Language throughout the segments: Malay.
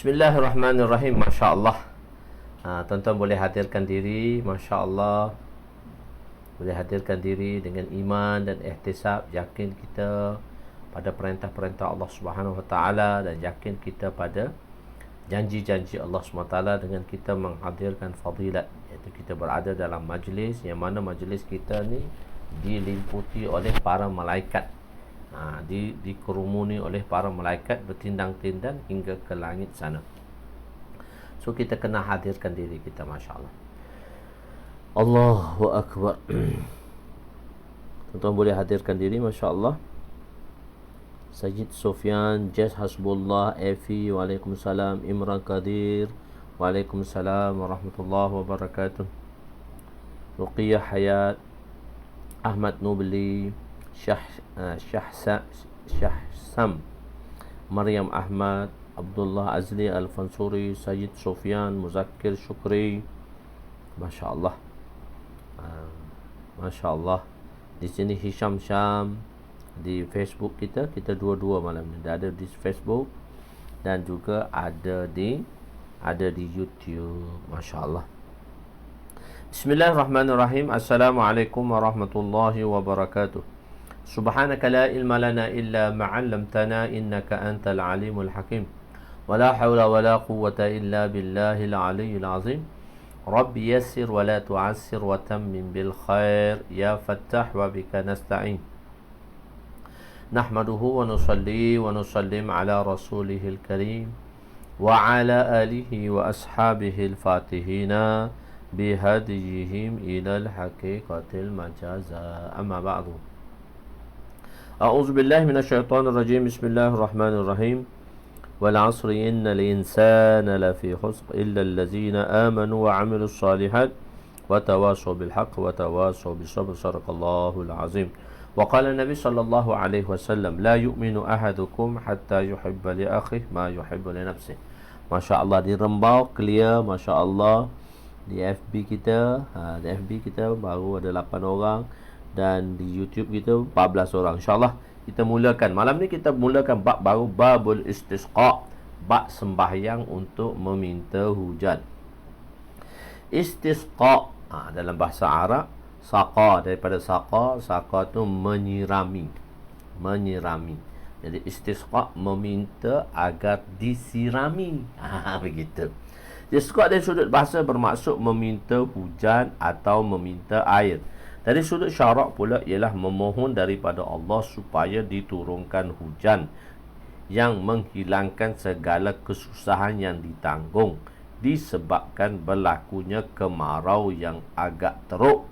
Bismillahirrahmanirrahim. Masya Allah. Tuan-tuan boleh hadirkan diri. Masya Allah. Boleh hadirkan diri dengan iman dan ihtisab. Yakin kita pada perintah-perintah Allah Subhanahu Wa Taala dan yakin kita pada janji-janji Allah Subhanahu Wa Taala dengan kita menghadirkan fadilat, iaitu kita berada dalam majlis yang mana majlis kita ni diliputi oleh para malaikat. Dikerumuni oleh para malaikat bertindang-tindang hingga ke langit sana. So kita kena hadirkan diri kita. Masya Allah. Allahu Akbar. Tuan-tuan boleh hadirkan diri. Masya Allah. Sajid Sofyan, Jaz Hasbullah, Efi, Waalaikumsalam. Imran Qadir, Waalaikumsalam warahmatullahi wabarakatuh. Ruqiyah Hayat, Ahmad Nubli, Syahsam, Maryam Ahmad, Abdullah Azli Al-Fansuri, Sayyid Sufyan, Muzakkir Syukri. Masya Allah. Masya Allah. Di sini Hisham Syam. Di Facebook kita dua-dua malam ni. Ada di Facebook dan juga ada di YouTube. Masya Allah. Bismillahirrahmanirrahim. Assalamualaikum warahmatullahi wabarakatuh. Subhanaka la ilma lana illa ma'allamtana innaka antal alimul hakim. Wa la hawla wa la quwwata illa billahil aliyyil azim. Rabbi yassir wa la tu'assir wa tammim bil khair. Ya Fattah wa bika nasta'in. Nahmaduhu wa nusalli wa nusallim ala rasulihil karim wa ala alihi wa ashabihi al-fatihina bihadiyihim ilal haqiqatil majaza. Amma ba'du. A'udzu billahi minasyaitonir rajim. Bismillahirrahmanirrahim. Wal 'asri innal insana lafi khusr illa allazina amanu wa 'amilus shalihat wa tawassaw bil haqq wa tawassaw bis sabr. Shadaqallahul azim. Wa qala Nabi sallallahu alaihi wasallam, la yu'minu ahadukum hatta yuhibba li akhihi ma yuhibbu li nafsihi. Masya-Allah, di Rembau clear, masya-Allah. Di FB kita, di FB kita baru ada 8 orang dan di YouTube kita 14 orang. InsyaAllah kita mulakan malam ni, kita mulakan bab baru, babul istisqa, bab sembahyang untuk meminta hujan. Istisqa dalam bahasa Arab, saqa, daripada saqa tu menyirami. Jadi istisqa meminta agar disirami. Begitu. Istisqa dari sudut bahasa bermaksud meminta hujan atau meminta air. Dari sudut syarak pula ialah memohon daripada Allah supaya diturunkan hujan yang menghilangkan segala kesusahan yang ditanggung disebabkan berlakunya kemarau yang agak teruk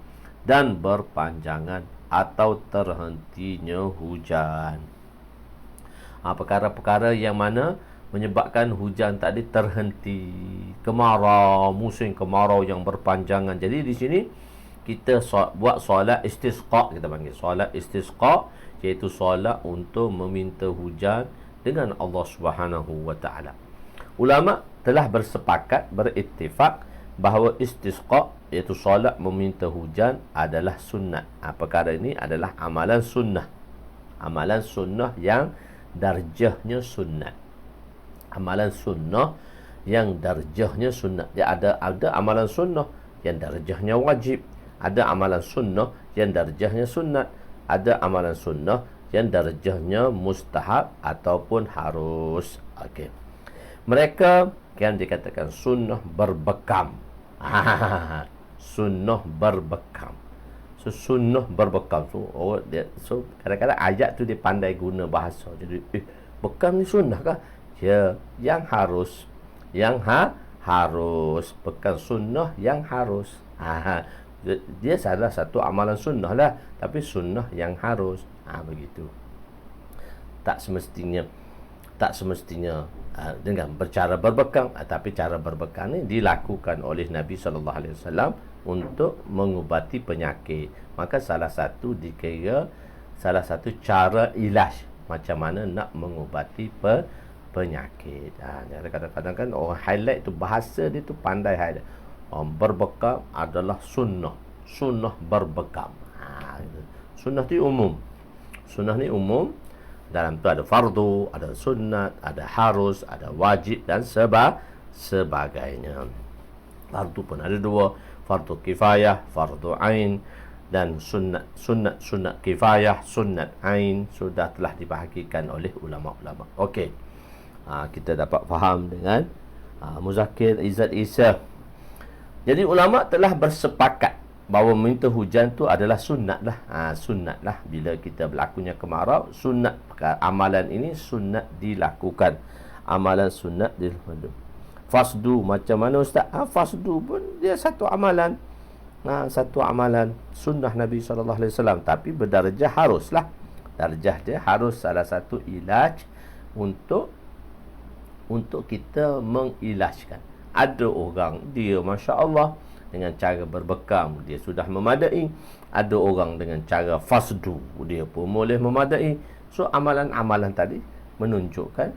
dan berpanjangan atau terhentinya hujan. Perkara-perkara yang mana menyebabkan hujan tadi terhenti, kemarau, musim kemarau yang berpanjangan. Jadi di sini kita buat solat istisqa, kita panggil solat istisqa, iaitu solat untuk meminta hujan dengan Allah Subhanahu Wa Taala. Ulama telah bersepakat, berittifaq bahawa istisqa, iaitu solat meminta hujan, adalah sunnah. Perkara ini adalah amalan sunnah. Amalan sunnah yang darjahnya sunnah. Amalan sunnah yang darjahnya sunnah. Dia ada amalan sunnah yang darjahnya wajib. Ada amalan sunnah yang darjahnya sunat. Ada amalan sunnah yang darjahnya mustahab ataupun harus. Okey. Mereka kan dikatakan sunnah berbekam. Sunnah berbekam. So sunnah berbekam. So kadang-kadang ayat tu dia pandai guna bahasa. Jadi bekam ni sunnah kah? Ya, yang harus. Harus. Bekam sunnah yang harus. Dia salah satu amalan sunnah lah, tapi sunnah yang harus. Begitu. Tak semestinya dengan bercara berbekam, tapi cara berbekam ni dilakukan oleh Nabi SAW untuk mengubati penyakit. Maka salah satu cara ilaj macam mana nak mengubati penyakit. Kadang-kadang kan orang highlight tu, bahasa dia tu pandai highlight. Berbekam adalah sunnah. Sunnah berbekam. Sunnah ni umum. Dalam tu ada fardu, ada sunat, ada harus, ada wajib dan sebagainya. Fardu pun ada dua, fardu kifayah, fardu ain, dan sunat kifayah, sunat ain sudah telah dibahagikan oleh ulama-ulama. Okey. Kita dapat faham dengan Muzakir Izzat Isa. Jadi ulama telah bersepakat bahawa meminta hujan tu adalah sunat lah. Sunat lah. Bila kita berlakunya kemarau, sunat. Amalan ini sunat dilakukan. Amalan sunat dilakukan. Fasdu macam mana Ustaz? Fasdu pun dia satu amalan. Satu amalan sunnah Nabi SAW. Tapi berdarjah haruslah. Darjah dia harus salah satu ilaj untuk kita mengilajkan. Ada orang dia Masya Allah dengan cara berbekam dia sudah memadai. Ada orang dengan cara fasdu dia pun boleh memadai. So amalan-amalan tadi menunjukkan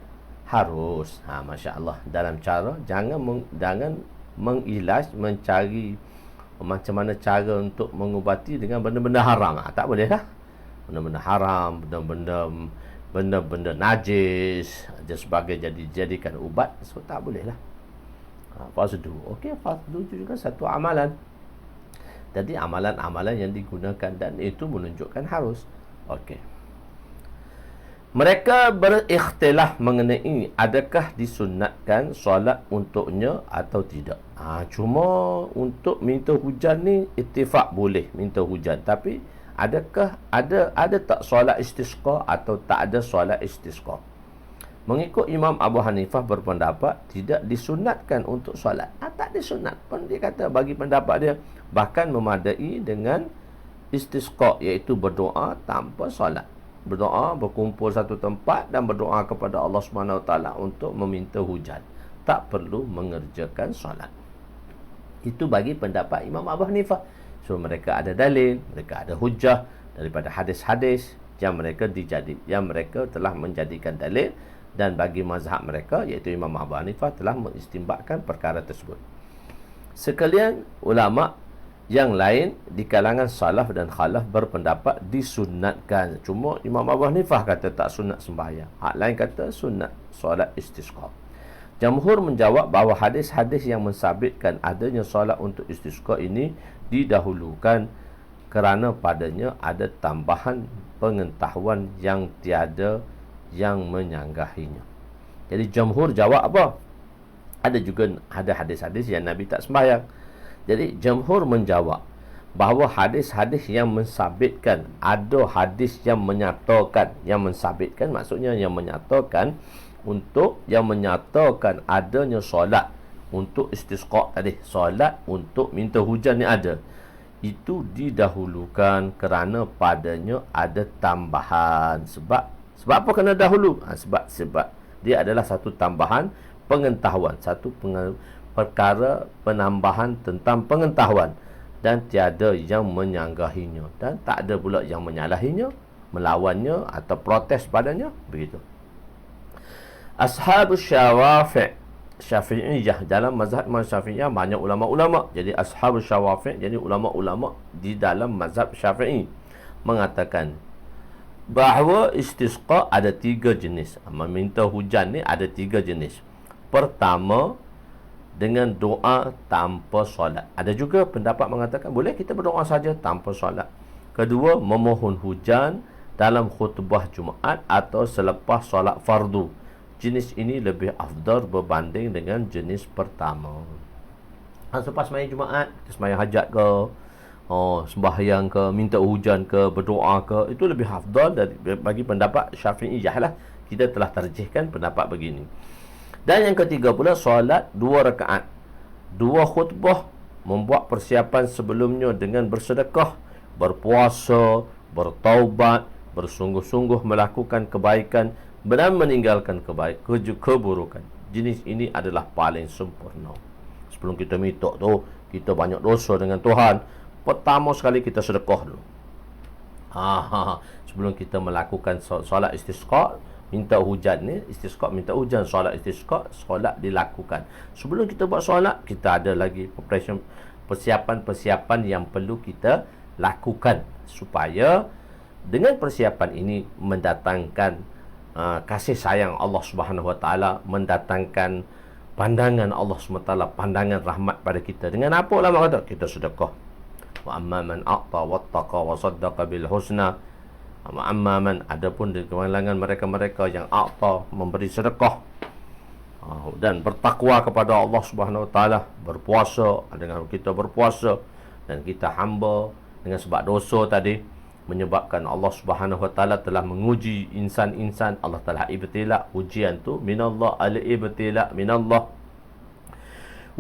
harus. Masya Allah. Dalam cara jangan mengilaj, mencari macam mana cara untuk mengubati dengan benda-benda haram. Tak boleh lah. Benda-benda haram, benda-benda najis dan sebagainya dijadikan ubat. So tak boleh lah. Fasdu. Okey, fasdu itu juga satu amalan. Jadi amalan-amalan yang digunakan dan itu menunjukkan harus. Okey. Mereka berikhtilaf mengenai adakah disunatkan solat untuknya atau tidak. Cuma untuk minta hujan ni ittifaq boleh minta hujan, tapi adakah ada tak solat istisqa atau tak ada solat istisqa? Mengikut Imam Abu Hanifah berpendapat tidak disunatkan untuk solat. Tak disunat pun dia kata bagi pendapat dia, bahkan memadai dengan istisqa, iaitu berdoa tanpa solat. Berdoa, berkumpul satu tempat dan berdoa kepada Allah SWT untuk meminta hujan. Tak perlu mengerjakan solat. Itu bagi pendapat Imam Abu Hanifah. So mereka ada dalil, mereka ada hujah daripada hadis-hadis yang mereka telah menjadikan dalil, dan bagi mazhab mereka iaitu Imam Abu Hanifah telah mengistinbatkan perkara tersebut. Sekalian ulama yang lain di kalangan salaf dan khalaf berpendapat disunatkan. Cuma Imam Abu Hanifah kata tak sunat sembahyang. Hak lain kata sunat solat istisqa. Jamhur menjawab bahawa hadis-hadis yang mensabitkan adanya solat untuk istisqa ini didahulukan kerana padanya ada tambahan pengetahuan yang tiada yang menyanggahinya. Jadi jamhur jawab apa? Ada hadis-hadis yang Nabi tak sembahyang. Jadi jamhur menjawab bahawa hadis-hadis yang mensabitkan, ada hadis yang menyatakan, yang mensabitkan maksudnya yang menyatakan adanya solat untuk istisqa tadi, solat untuk minta hujan ni ada. Itu didahulukan kerana padanya ada tambahan. Sebab apa kena dahulu? Sebab dia adalah satu tambahan pengetahuan, satu perkara penambahan tentang pengetahuan, dan tiada yang menyanggahinya, dan tak ada pula yang menyalahinya, melawannya atau protes padanya. Begitu. Ashabus Syafi'iyah, dalam mazhab Syafi'iyah banyak ulama-ulama. Jadi ashabus Syafi'iyah, jadi ulama-ulama di dalam mazhab Syafi'i mengatakan bahawa istisqa ada 3 jenis. Meminta hujan ni ada 3 jenis. Pertama, dengan doa tanpa solat. Ada juga pendapat mengatakan boleh kita berdoa saja tanpa solat. Kedua, memohon hujan dalam khutbah Jumaat atau selepas solat fardu. Jenis ini lebih afdal berbanding dengan jenis pertama. Selepas sembahyang Jumaat, sembahyang hajat ke, sembahyang ke, minta hujan ke, berdoa ke, itu lebih afdal bagi pendapat Syafi'iyah lah. Kita telah tarjihkan pendapat begini. Dan yang ketiga pula, solat 2 rakaat, 2 khutbah, membuat persiapan sebelumnya dengan bersedekah, berpuasa, bertaubat, bersungguh-sungguh melakukan kebaikan dan meninggalkan keburukan. Jenis ini adalah paling sempurna. Sebelum kita minta tu, kita banyak dosa dengan Tuhan, pertama sekali kita sedekah dulu. Sebelum kita melakukan solat istisqa, minta hujan ni, istisqa minta hujan, solat istisqa, solat dilakukan. Sebelum kita buat solat, kita ada lagi persiapan-persiapan yang perlu kita lakukan, supaya dengan persiapan ini mendatangkan kasih sayang Allah Subhanahu Wa Taala mendatangkan pandangan Allah SWT, pandangan rahmat pada kita. Dengan apa ulama kata? Kita sedekah. Wa amma man a'ta wattaqa wa saddaqa bil husna. Wa amma man, adapun di kalangan mereka-mereka yang a'ta, memberi sedekah dan bertakwa kepada Allah Subhanahu Wa Taala, berpuasa. Dengan kita berpuasa dan kita hamba dengan sebab dosa tadi, menyebabkan Allah Subhanahu Wa Taala telah menguji insan-insan. Allah telah ibtila. Ujian tu minallah, al-ibtila minallah.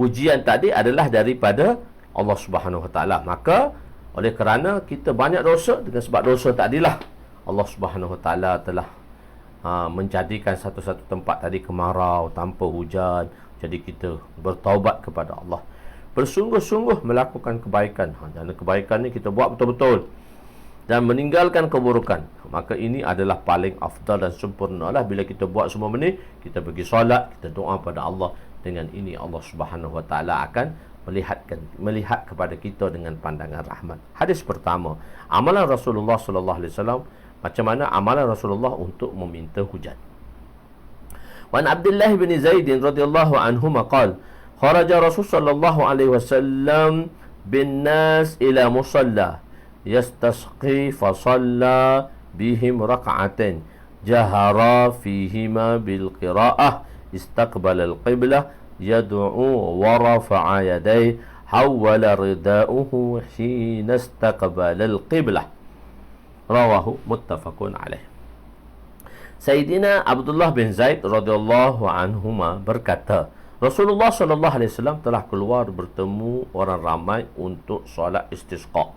Ujian tadi adalah daripada Allah Subhanahu Wa Taala. Maka oleh kerana kita banyak dosa, dengan sebab dosa tadilah Allah Subhanahu Wa Taala telah menjadikan satu-satu tempat tadi kemarau tanpa hujan. Jadi kita bertaubat kepada Allah, bersungguh-sungguh melakukan kebaikan. Dan kebaikan ni kita buat betul-betul dan meninggalkan keburukan. Maka ini adalah paling afdal dan sempurna lah. Bila kita buat semua benda, kita pergi solat, kita doa pada Allah. Dengan ini Allah Subhanahu Wa Taala akan melihat kepada kita dengan pandangan rahmat. Hadis pertama, amalan Rasulullah sallallahu alaihi wasallam. Macam mana amalan Rasulullah untuk meminta hujan. Wan Abdullah bin Zaid radhiyallahu anhu qala kharaja Rasul sallallahu alaihi wasallam bin nas ila musalla yastasqi fa shalla bihim rak'atain jahara fihima bil qira'ah istaqbala al qiblah yad'u wa rafa'a yadayhi hawala rida'uhu hina istaqbala al qiblah. Rawahu muttafaqun alaih. Sayyidina Abdullah bin Zaid radhiyallahu anhuma berkata, Rasulullah sallallahu alaihi wasallam telah keluar bertemu orang ramai untuk solat istisqa.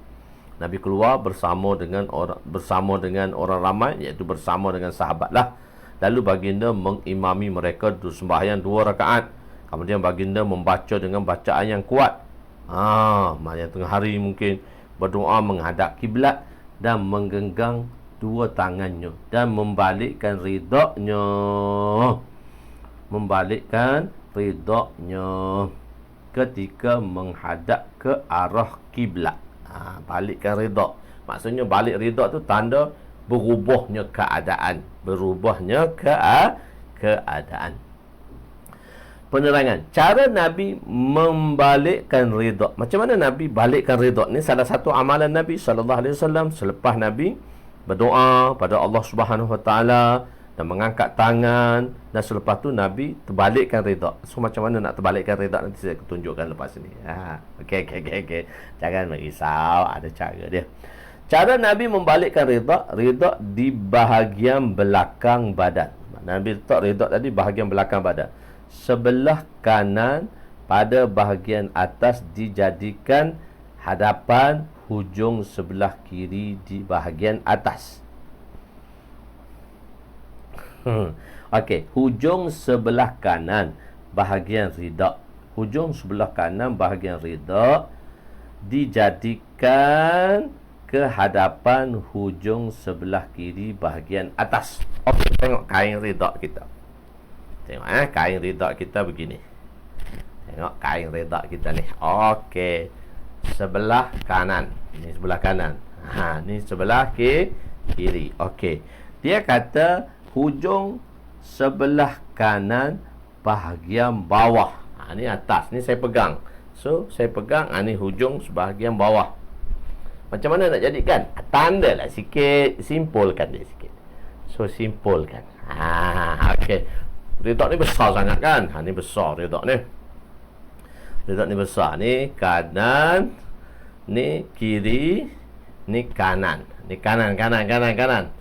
Nabi keluar bersama dengan orang ramai, iaitu bersama dengan sahabatlah. Lalu baginda mengimami mereka sembahyang 2 rakaat. Kemudian baginda membaca dengan bacaan yang kuat. Maksudnya tengah hari mungkin berdoa menghadap kiblat dan menggenggam 2 tangannya dan membalikkan ridaknya. Ketika menghadap ke arah kiblat. Balikkan ridha. Maksudnya balik ridha tu tanda berubahnya keadaan. Keadaan. Penerangan cara Nabi membalikkan ridha. Macam mana Nabi balikkan ridha? Ni salah satu amalan Nabi sallallahu alaihi wasallam selepas Nabi berdoa pada Allah Subhanahu Wa Taala dan mengangkat tangan, dan selepas tu Nabi terbalikkan ridha. So macam mana nak terbalikkan ridha, nanti saya tunjukkan lepas ni. Okey. Jangan merisau, ada cara dia. Cara Nabi membalikkan ridha di bahagian belakang badan. Nabi letak ridha tadi bahagian belakang badan. Sebelah kanan pada bahagian atas dijadikan hadapan, hujung sebelah kiri di bahagian atas. Okey, hujung sebelah kanan bahagian ridha. Hujung sebelah kanan bahagian ridha dijadikan ke hadapan hujung sebelah kiri bahagian atas. Okey, tengok kain ridha kita. Tengok kain ridha kita begini. Tengok kain ridha kita ni. Okey. Sebelah kanan. Ni sebelah kanan. Ni sebelah kiri. Okey. Dia kata hujung sebelah kanan bahagian bawah. Ni atas. Ni saya pegang. So, saya pegang. Ni hujung sebahagian bawah. Macam mana nak jadikan? Tanda lah sikit. Simpulkan dia sikit. So, simpulkan. Okey. Ridha ni besar sangat kan? Ni besar ridha ni. Ridha ni besar. Ni kanan. Ni kiri. Ni kanan. Ni kanan.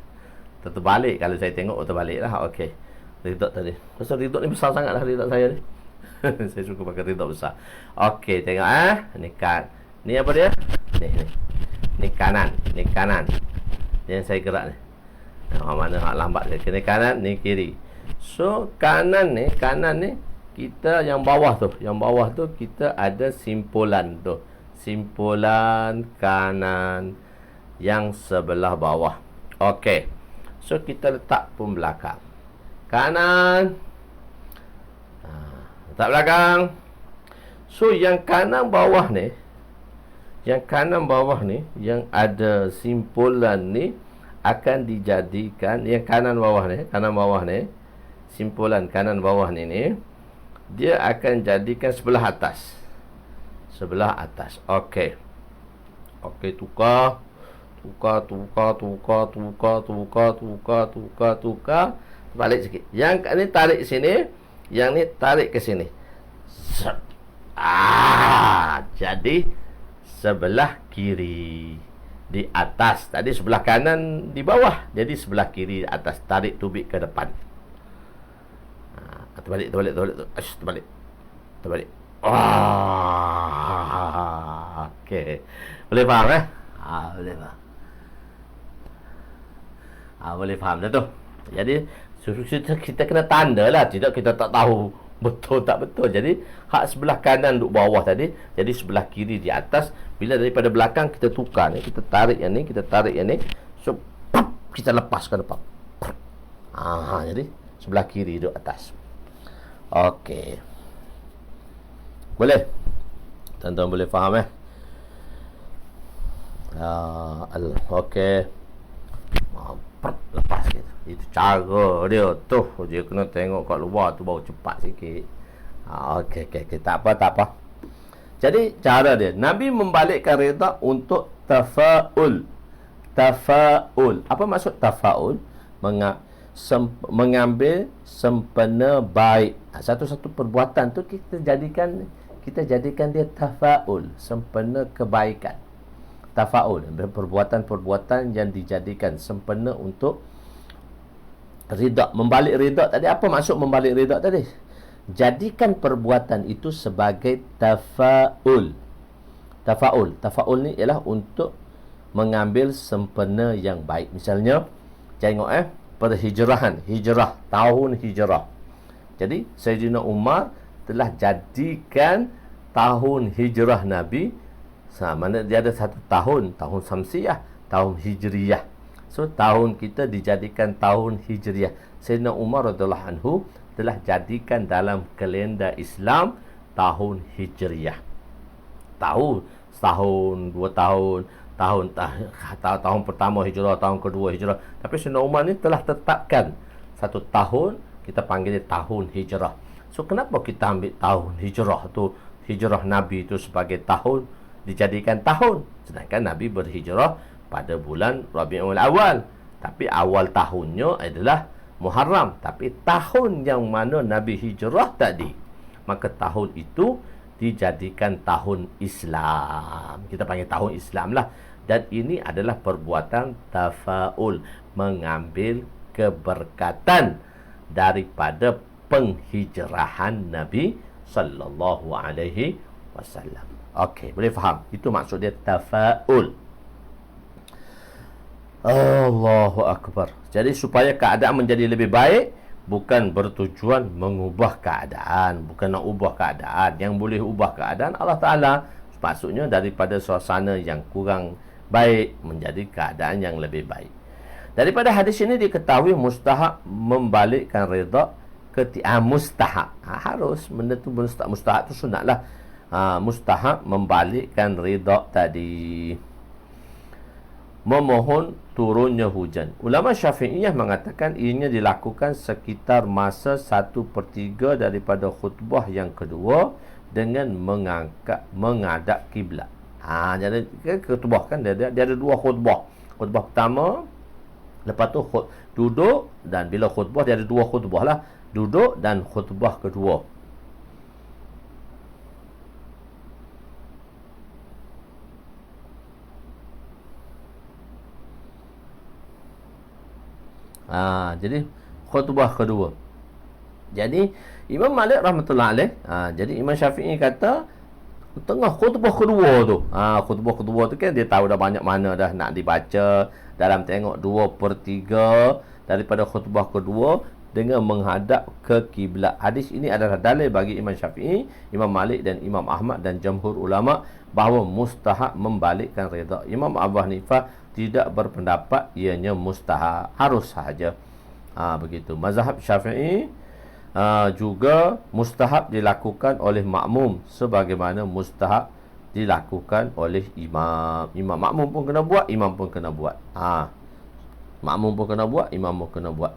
Terbalik. Kalau saya tengok terbalik lah. Okey. Ridha tadi. Pasal ridha ni besar sangat lah ridha saya ni. Saya suka pakai ridha besar. Okey, tengok Ni kan. Ni apa dia? Ni kanan. Ni yang saya gerak ni. Mana lambat dia. Ni kanan, ni kiri. So kanan ni kita yang bawah tu kita ada simpulan tu. Simpulan kanan yang sebelah bawah. Okey. So kita letak pun belakang. Kanan. Letak belakang. So yang kanan bawah ni yang ada simpulan ni akan dijadikan yang kanan bawah ni, simpulan kanan bawah ni dia akan jadikan sebelah atas. Okey, tukar. Balik sikit. Yang ni tarik sini, yang ni tarik ke sini. Jadi sebelah kiri di atas. Tadi sebelah kanan di bawah, jadi sebelah kiri di atas. Tarik tubik ke depan. Terbalik. Okey. Boleh faham boleh faham. Boleh faham dah tu. Jadi kita kena tanda lah, tidak kita tak tahu betul tak betul. Jadi hak sebelah kanan duk bawah tadi, jadi sebelah kiri di atas. Bila daripada belakang kita tukar ni, kita tarik yang ni, so kita lepas ke depan. Jadi sebelah kiri duk atas. Okey. Boleh? Tuan-tuan boleh faham okey. Lepas gitu. Itu cara dia tu. Dia kena tengok kat luar tu baru cepat sikit. Okey. Tak apa. Jadi cara dia, Nabi membalikkan redha untuk tafaul. Apa maksud tafaul? Mengambil sempena baik. Satu-satu perbuatan tu kita jadikan dia tafaul, sempena kebaikan. Tafaul, perbuatan-perbuatan yang dijadikan sempena untuk ridha. Membalik ridha tadi, apa maksud membalik ridha tadi? Jadikan perbuatan itu sebagai tafaul. Tafaul ni ialah untuk mengambil sempena yang baik. Misalnya, tengok hijrah, tahun hijrah. Jadi Sayyidina Umar telah jadikan tahun hijrah Nabi, mana dia ada satu tahun Samsiyah, tahun Hijriyah. So tahun kita dijadikan tahun Hijriyah. Sayyidina Umar radhiyallahu anhu telah jadikan dalam kalender Islam tahun Hijriyah. Tahun 2 tahun, tahun pertama hijrah, tahun kedua hijrah. Tapi Sayyidina Umar ni telah tetapkan satu tahun, kita panggil dia tahun hijrah. So kenapa kita ambil tahun hijrah tu, hijrah Nabi itu sebagai tahun, dijadikan tahun, sedangkan Nabi berhijrah pada bulan Rabiul Awal, tapi awal tahunnya adalah Muharram, tapi tahun yang mana Nabi hijrah tadi, maka tahun itu dijadikan tahun Islam. Kita panggil tahun Islam lah. Dan ini adalah perbuatan tafaul, mengambil keberkatan daripada penghijrahan Nabi sallallahu alaihi wasallam. Okey, boleh faham? Itu maksud dia tafaul. Allahu Akbar. Jadi supaya keadaan menjadi lebih baik, bukan bertujuan mengubah keadaan, bukan nak ubah keadaan. Yang boleh ubah keadaan Allah Ta'ala, maksudnya daripada suasana yang kurang baik menjadi keadaan yang lebih baik. Daripada hadis ini diketahui mustahab membalikkan redha mustahab. Harus benda tu mustahab tu sunat lah. Mustahab membalikkan ridha tadi. Memohon turunnya hujan. Ulama Syafi'iyah mengatakan ianya dilakukan sekitar masa 1/3 daripada khutbah yang kedua dengan menghadap kiblat. Jadi khutbah kan dia ada 2 khutbah. Khutbah pertama, lepas tu duduk, dan bila khutbah dia ada 2 khutbah lah, duduk dan khutbah kedua. Jadi khutbah kedua. Jadi Imam Malik rahmatullah alaih, jadi Imam Syafi'i kata tengah khutbah kedua tu, khutbah kedua tu kan dia tahu dah banyak mana dah nak dibaca, dalam tengok 2/3 daripada khutbah kedua dengan menghadap ke kiblat. Hadis ini adalah dalil bagi Imam Syafi'i, Imam Malik dan Imam Ahmad dan jamhur ulama bahawa mustahab membalikkan redha. Imam Abu Hanifah tidak berpendapat ianya mustahab, harus sahaja. Begitu. Mazhab Syafi'i juga mustahab dilakukan oleh makmum sebagaimana mustahab dilakukan oleh imam. Imam makmum pun kena buat, imam pun kena buat. Makmum pun kena buat, imam pun kena buat.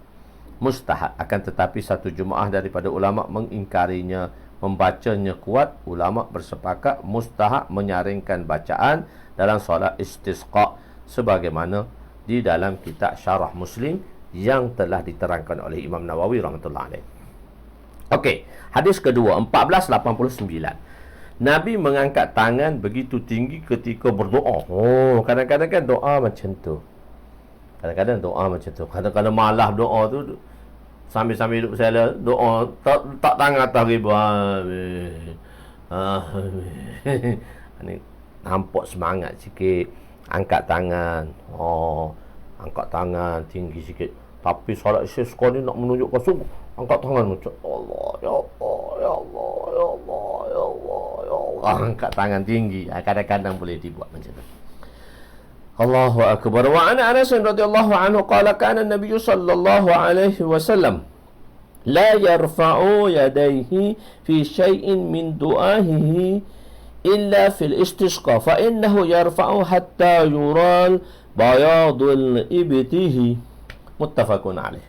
Mustahab. Akan tetapi satu jemaah daripada ulama mengingkarinya, membacanya kuat. Ulama bersepakat mustahab menyaringkan bacaan dalam solat istisqa sebagaimana di dalam kitab Syarah Muslim yang telah diterangkan oleh Imam Nawawi rahmatullahi alaih. Okey, hadis kedua 1489. Nabi mengangkat tangan begitu tinggi ketika berdoa. Oh, kadang-kadang kan doa macam tu. Kadang-kadang doa macam tu. Kadang-kadang malah doa tu sambil-sambil duduk saya doa tak tangan atas ribu. Ni nampak semangat sikit. Angkat tangan. Oh, angkat tangan tinggi sikit. Tapi solat istisqa ni nak menunjukkan sungguh. Angkat tangan macam Allah, ya Allah, ya Allah, ya Allah, ya Allah, ya Allah. Angkat tangan tinggi. Kadang-kadang boleh dibuat macam tu. Allahu akbar. Wa ana Anas radhiyallahu anhu qala kana an-nabiy sallallahu alaihi wasallam la yarfa'u yadayhi fi shay'in min du'ahihi illa fil istisqa fa innahu yarfa'u hatta yural bayadul ibtihi. Muttafaqun alaih.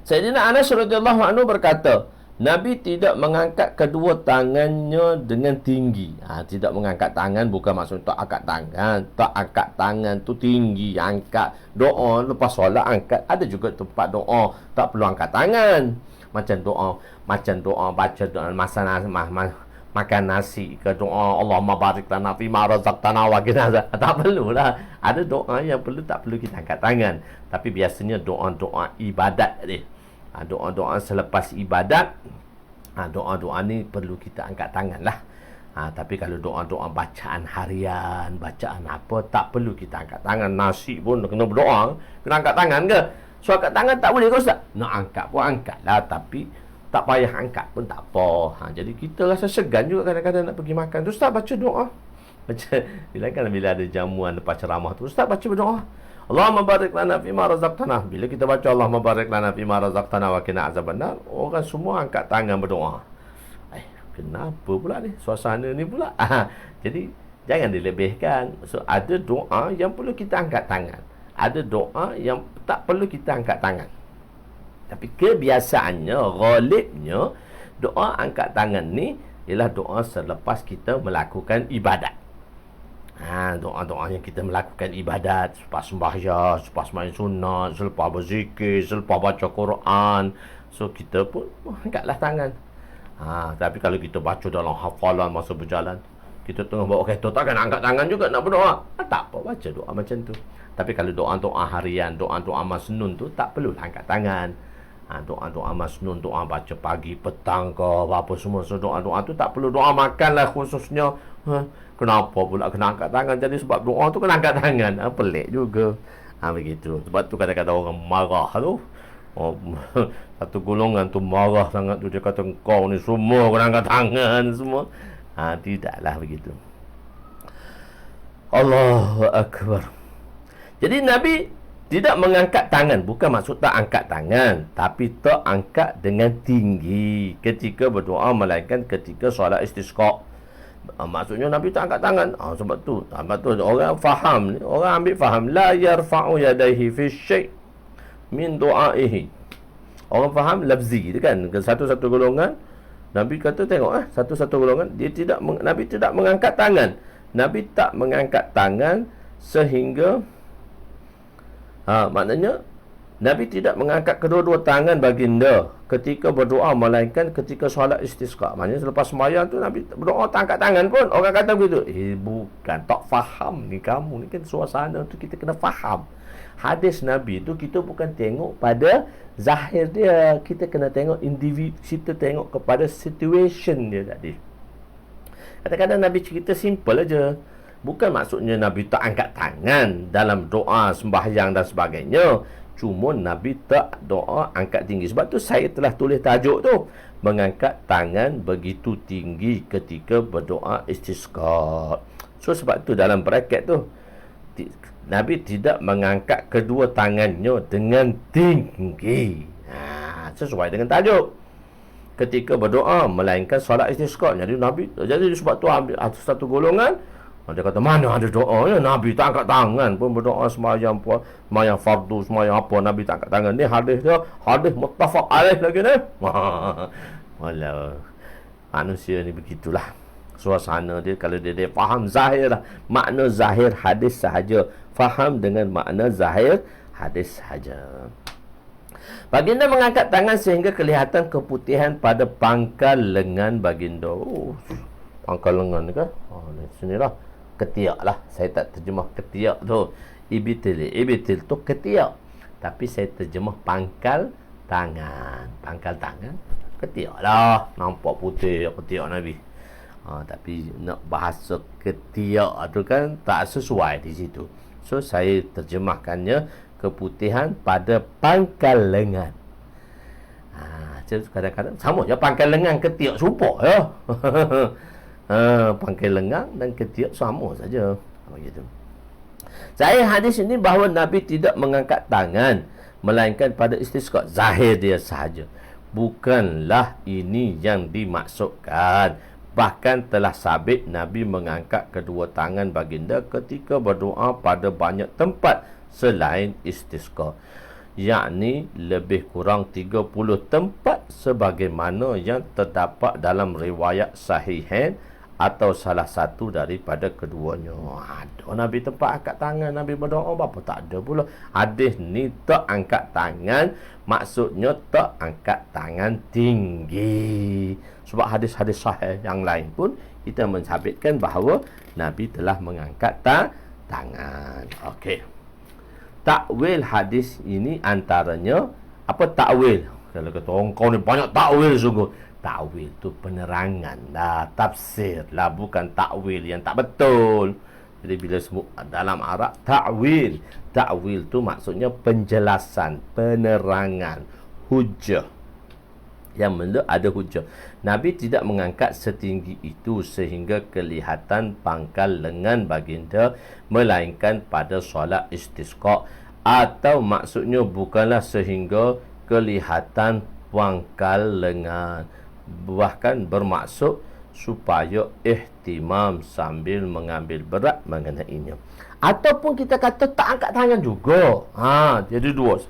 Sayyidina Anas radhiyallahu anhu berkata, Nabi tidak mengangkat kedua tangannya dengan tinggi. Tidak mengangkat tangan bukan maksud tak angkat tangan. Tak angkat tangan tu tinggi. Angkat doa lepas solat angkat. Ada juga tempat doa tak perlu angkat tangan. Macam doa baca doa masa makan nasi ke doa Allahumma barik lana fima razaqtana wa qina azab. Tak perlulah. Ada doa yang tak perlu kita angkat tangan. Tapi biasanya doa-doa ibadat ni. Doa-doa selepas ibadat, doa-doa ni perlu kita angkat tangan lah. Tapi kalau doa-doa bacaan harian, bacaan apa, tak perlu kita angkat tangan. Nasi pun kena berdoa, kena angkat tangan ke? So angkat tangan tak boleh ke Ustaz? Nak angkat pun angkat lah, tapi tak payah angkat pun tak apa. Jadi kita rasa segan juga kadang-kadang nak pergi makan tu, Ustaz baca doa. Bila ada jamuan lepas ceramah tu, Ustaz baca berdoa, Allahumma barik lana fima razaqtana. Bila kita baca Allahumma barik lana fima razaqtana wa qina azabannar, orang semua angkat tangan berdoa. Kenapa pula ni? Suasana ni pula. Jadi jangan dilebihkan. So ada doa yang perlu kita angkat tangan. Ada doa yang tak perlu kita angkat tangan. Tapi kebiasaannya, ghalibnya doa angkat tangan ni ialah doa selepas kita melakukan ibadat. Doa-doa yang kita melakukan ibadat, selepas sembahyang, selepas main sunat, selepas berzikir, selepas baca Quran. So kita pun angkatlah tangan. Tapi kalau kita baca dalam hafalan masa berjalan, kita tengah bawa kereta, takkan angkat tangan juga nak berdoa. Tak apa, baca doa macam tu. Tapi kalau doa-doa harian, doa-doa masnun tu, tak perlu angkat tangan. Doa-doa masnun, doa baca pagi, petang ke, apa semua. So doa-doa tu tak perlu. Doa makan lah khususnya. Kenapa pula kena angkat tangan? Jadi sebab doa tu kena angkat tangan. Pelik juga. Begitu. Sebab tu kadang-kadang orang marah tu. Satu golongan tu marah sangat tu. Dia kata kau ni semua kena angkat tangan semua. Tidaklah begitu. Allahu Akbar. Jadi Nabi tidak mengangkat tangan. Bukan maksud tak angkat tangan, tapi tak angkat dengan tinggi ketika berdoa, melainkan ketika solat istisqa. Maksudnya Nabi tak angkat tangan. Sebab tu orang faham, orang ambil faham la yarfa'u yadayhi fi syai' min du'aihi. Orang faham lafzi tu kan. Satu-satu golongan Nabi kata tengok satu-satu golongan Nabi tidak mengangkat tangan. Nabi tak mengangkat tangan sehingga maknanya Nabi tidak mengangkat kedua-dua tangan baginda ketika berdoa, melainkan ketika solat istisqa. Maknanya selepas sembahyang tu Nabi berdoa tak angkat tangan pun. Orang kata begitu. Bukan, tak faham ni kamu. Ni kan suasana tu kita kena faham. Hadis Nabi tu kita bukan tengok pada zahir dia. Kita kena tengok individu. Kita tengok kepada situation dia tadi. Kadang-kadang Nabi cerita simple aja. Bukan maksudnya Nabi tak angkat tangan dalam doa, sembahyang dan sebagainya. Cuma Nabi tak doa angkat tinggi. Sebab tu saya telah tulis tajuk tu, mengangkat tangan begitu tinggi ketika berdoa istisqa. So sebab tu dalam bracket tu, Nabi tidak mengangkat kedua tangannya dengan tinggi. Sesuai dengan tajuk. Ketika berdoa, melainkan solat istisqa. Jadi sebab tu ambil satu golongan, Dia kata, mana ada doa ya? Nabi tak angkat tangan pun berdoa semayang fardu, semayang apa, Nabi tak angkat tangan. Ni hadis dia, hadis muttafaq alaih lagi ni. Walau manusia ni begitulah. Suasana dia, kalau dia faham zahir lah, makna zahir hadis sahaja, faham dengan makna zahir hadis sahaja. Baginda mengangkat tangan sehingga kelihatan keputihan pada pangkal lengan baginda. Pangkal lengan ni kan? Di sinilah. Ketiak lah. Saya tak terjemah ketiak tu. Ibitil tu ketiak. Tapi saya terjemah pangkal tangan. Pangkal tangan, ketiak lah. Nampak putih ketiak Nabi. Tapi nak bahasa ketiak tu kan tak sesuai di situ. So, saya terjemahkannya keputihan pada pangkal lengan. Kadang-kadang sama je pangkal lengan ketiak serupa ya. Pangkal lengan dan ketiak sama saja. Begitu. Saya hadis ini bahawa Nabi tidak mengangkat tangan melainkan pada istisqa. Zahir dia sahaja. Bukanlah ini yang dimaksudkan. Bahkan telah sabit Nabi mengangkat kedua tangan baginda ketika berdoa pada banyak tempat selain istisqa, yakni lebih kurang 30 tempat sebagaimana yang terdapat dalam riwayat sahihain atau salah satu daripada keduanya. Ada Nabi tempat angkat tangan, Nabi berdoa, apa tak ada pula. Hadis ni tak angkat tangan, maksudnya tak angkat tangan tinggi. Sebab hadis-hadis sahih yang lain pun kita mensabitkan bahawa Nabi telah mengangkat tangan. Okey. Takwil hadis ini antaranya apa takwil? Kalau kata orang kau ni banyak takwil sungguh. Takwil tu penerangan lah, tafsir lah, bukan takwil yang tak betul. Jadi bila sebut dalam Arab takwil, takwil tu maksudnya penjelasan, penerangan, hujah. Yang benda ada hujah. Nabi tidak mengangkat setinggi itu sehingga kelihatan pangkal lengan baginda, melainkan pada solat istisqa, atau maksudnya bukanlah sehingga kelihatan pangkal lengan, bahkan bermaksud supaya ihtimam sambil mengambil berat mengenainya. Ataupun kita kata tak angkat tangan juga. Jadi dua.